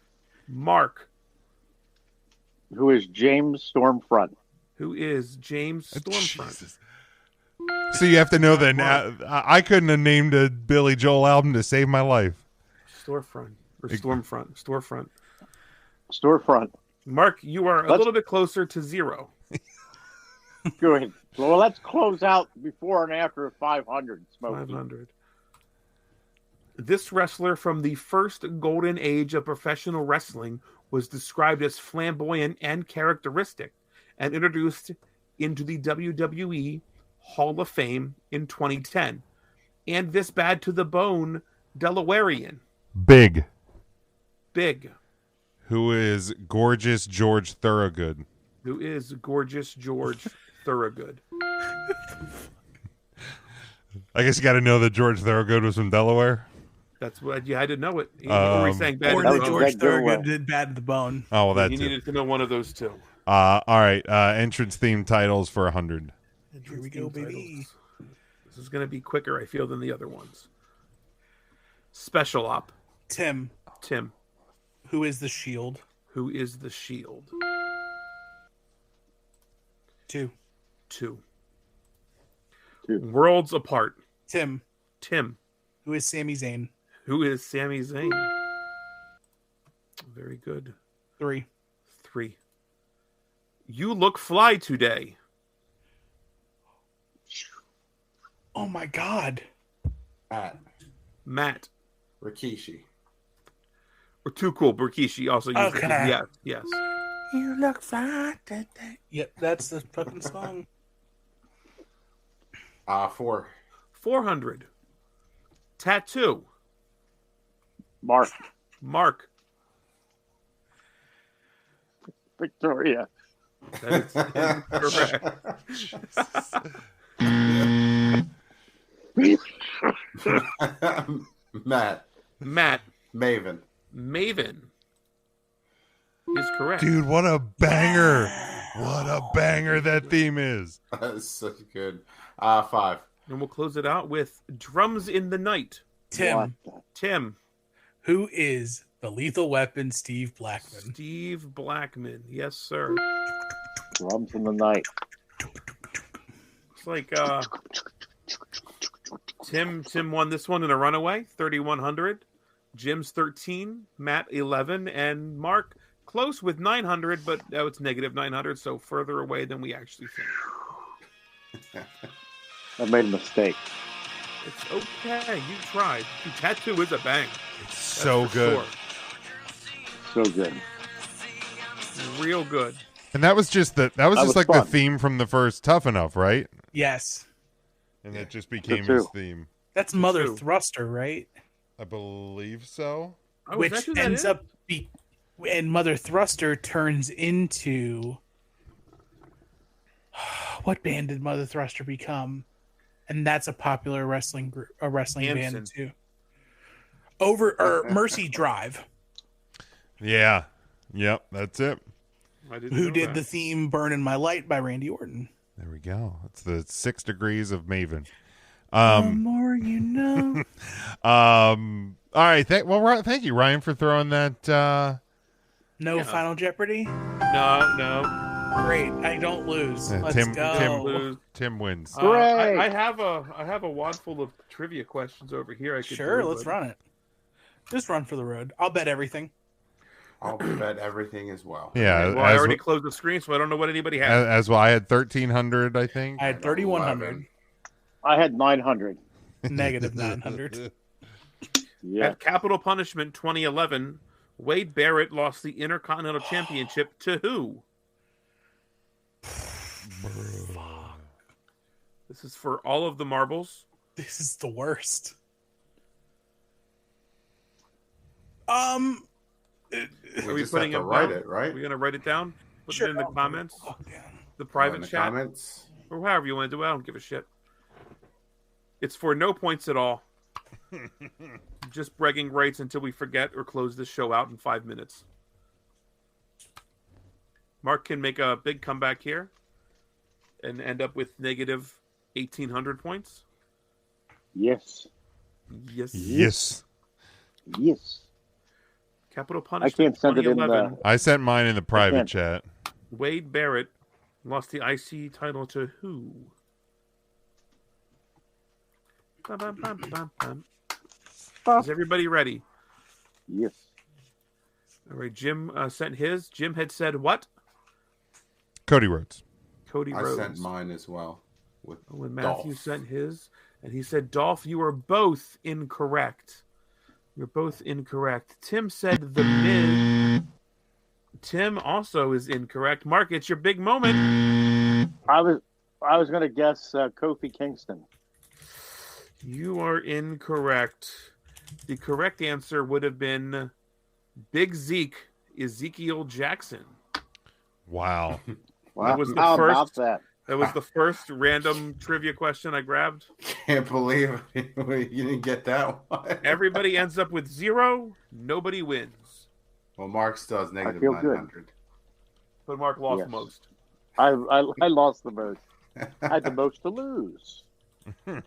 Who is James Stormfront? Who is James Stormfront? Jesus. So you have to know that now. I couldn't have named a Billy Joel album to save my life. Storefront. Mark, you are a little bit closer to 0. Good. Well, let's close out before and after 500. Smokey. 500. This wrestler from the first golden age of professional wrestling was described as flamboyant and characteristic, and introduced into the WWE Hall of Fame in 2010. And this bad to the bone Delawarean. Big. Who is gorgeous George Thorogood? Who is gorgeous George Thorogood? I guess you got to know that George Thorogood was from Delaware. That's what you had to know it. You were saying bad Or to the that bone. George Thorogood did bad to the bone. Oh, well, that You too. needed to know one of those two. All right. Entrance theme titles for 100. Here we go, baby. This is going to be quicker, I feel, than the other ones. Special Op. Tim. Who is the Shield? Who is the Shield? 2. 2. 2. Worlds apart. Tim, Tim. who is Sami Zayn? Who is Sami Zayn? Very good. 3. 3. You look fly today. Oh my God. Matt. Rikishi. Or Too Cool. Rikishi also used it. Okay. Yes, yes. You look fine today. Yep, that's the fucking song. 4. 400. Tattoo. Mark. Mark. Victoria. That is incorrect. Matt. Matt. Maven. Maven is correct. Dude, what a banger. What a banger that theme is. That is such good. 5. And we'll close it out with Drums in the Night. Tim, Tim. who is the Lethal Weapon Steve Blackman? Steve Blackman. Yes, sir. Drums in the night. It's like Tim won this one in a runaway, 3,100. Jim's 13, Matt 11, and Mark close with 900, but now it's negative 900, so further away than we actually think. I made a mistake. It's okay. You tried. Tattoo is a bang. It's so good. So good. Real good. And that was just just like fun. the theme from the first Tough Enough, right? Yes. And it just became The his two. theme. That's Mother Two. Thruster, right? I believe so. Oh, is Which that who that ends is? up and Mother Thruster turns into what band did Mother Thruster become? And that's a popular wrestling Hanson. band too. Mercy Drive. Yeah. Yep, that's it. I didn't Who know did that. the theme "Burn in My Light" by Randy Orton? There we go. It's the 6 degrees of Maven. The more you know. All right. Thank you, Ryan, for throwing that. No Final Jeopardy. No. Great. I don't lose. Yeah, Let's Tim- go. Tim wins. Hooray! I have a wad full of trivia questions over here. I could Sure, do, let's but- run it. Just run for the road. I'll bet everything. I'll bet everything as well. Yeah. Well, I already closed the screen, so I don't know what anybody has. as well, I had 1,300, I think. I had 3,100. I had 900. Negative 900. Yeah. At Capital Punishment 2011, Wade Barrett lost the Intercontinental Championship to who? This is for all of the marbles. This is the worst. Are we just putting have to it write down? it, right? Are we going to write it down? Put Sure. it in the comments? Oh, damn. The In private the chat? comments. Or however you want to do it. I don't give a shit. It's for no points at all. Just bragging rights until we forget or close this show out in 5 minutes. Mark can make a big comeback here and end up with negative 1,800 points. Yes. Yes. Yes. Yes. Capital I Punishment can't send it in 2011. I sent mine in the private can't. chat. Wade Barrett lost the IC title to who? Bum, bum, bum, bum, bum. Is everybody ready? Yes. All right, Jim sent his. Jim had said what? Cody Rhodes. Cody I Rhodes. sent mine as well. With When Matthew Dolph. sent his, and he said, Dolph, you are both incorrect. You're both incorrect. Tim said The Miz. Tim also is incorrect. Mark, it's your big moment. I was going to guess Kofi Kingston. You are incorrect. The correct answer would have been Big Zeke, Ezekiel Jackson. Wow. Wow. That was the How first- about that? That was the first random trivia question I grabbed. Can't believe you didn't get that one. Everybody ends up with 0. Nobody wins. Well, Mark still has negative feel good. 900. But Mark lost Yes. most. I lost the most. I had the most to lose. All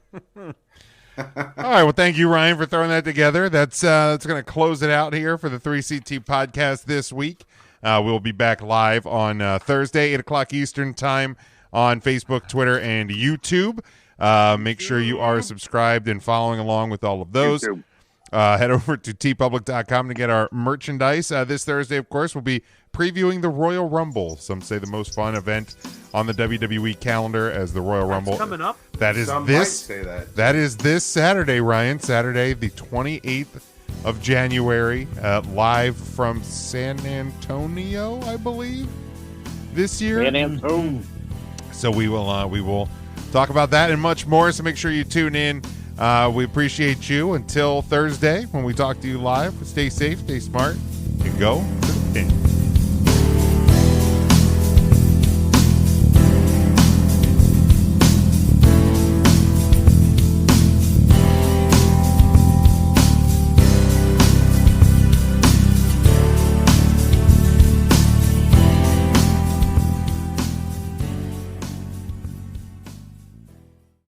right. Well, thank you, Ryan, for throwing that together. That's going to close it out here for the 3CT podcast this week. We'll be back live on Thursday, 8 o'clock Eastern time on Facebook, Twitter, and YouTube. Make sure you are subscribed and following along with all of those. YouTube. Head over to tpublic.com to get our merchandise. This Thursday, of course, we'll be previewing the Royal Rumble. Some say the most fun event on the WWE calendar as the Royal Rumble. Coming up. That is Some this. might say that. That is this Saturday, Ryan. Saturday, the 28th of January, live from San Antonio, I believe, this year. San Antonio. So we will talk about that and much more. So make sure you tune in. We appreciate you. Until Thursday when we talk to you live. Stay safe, stay smart, and go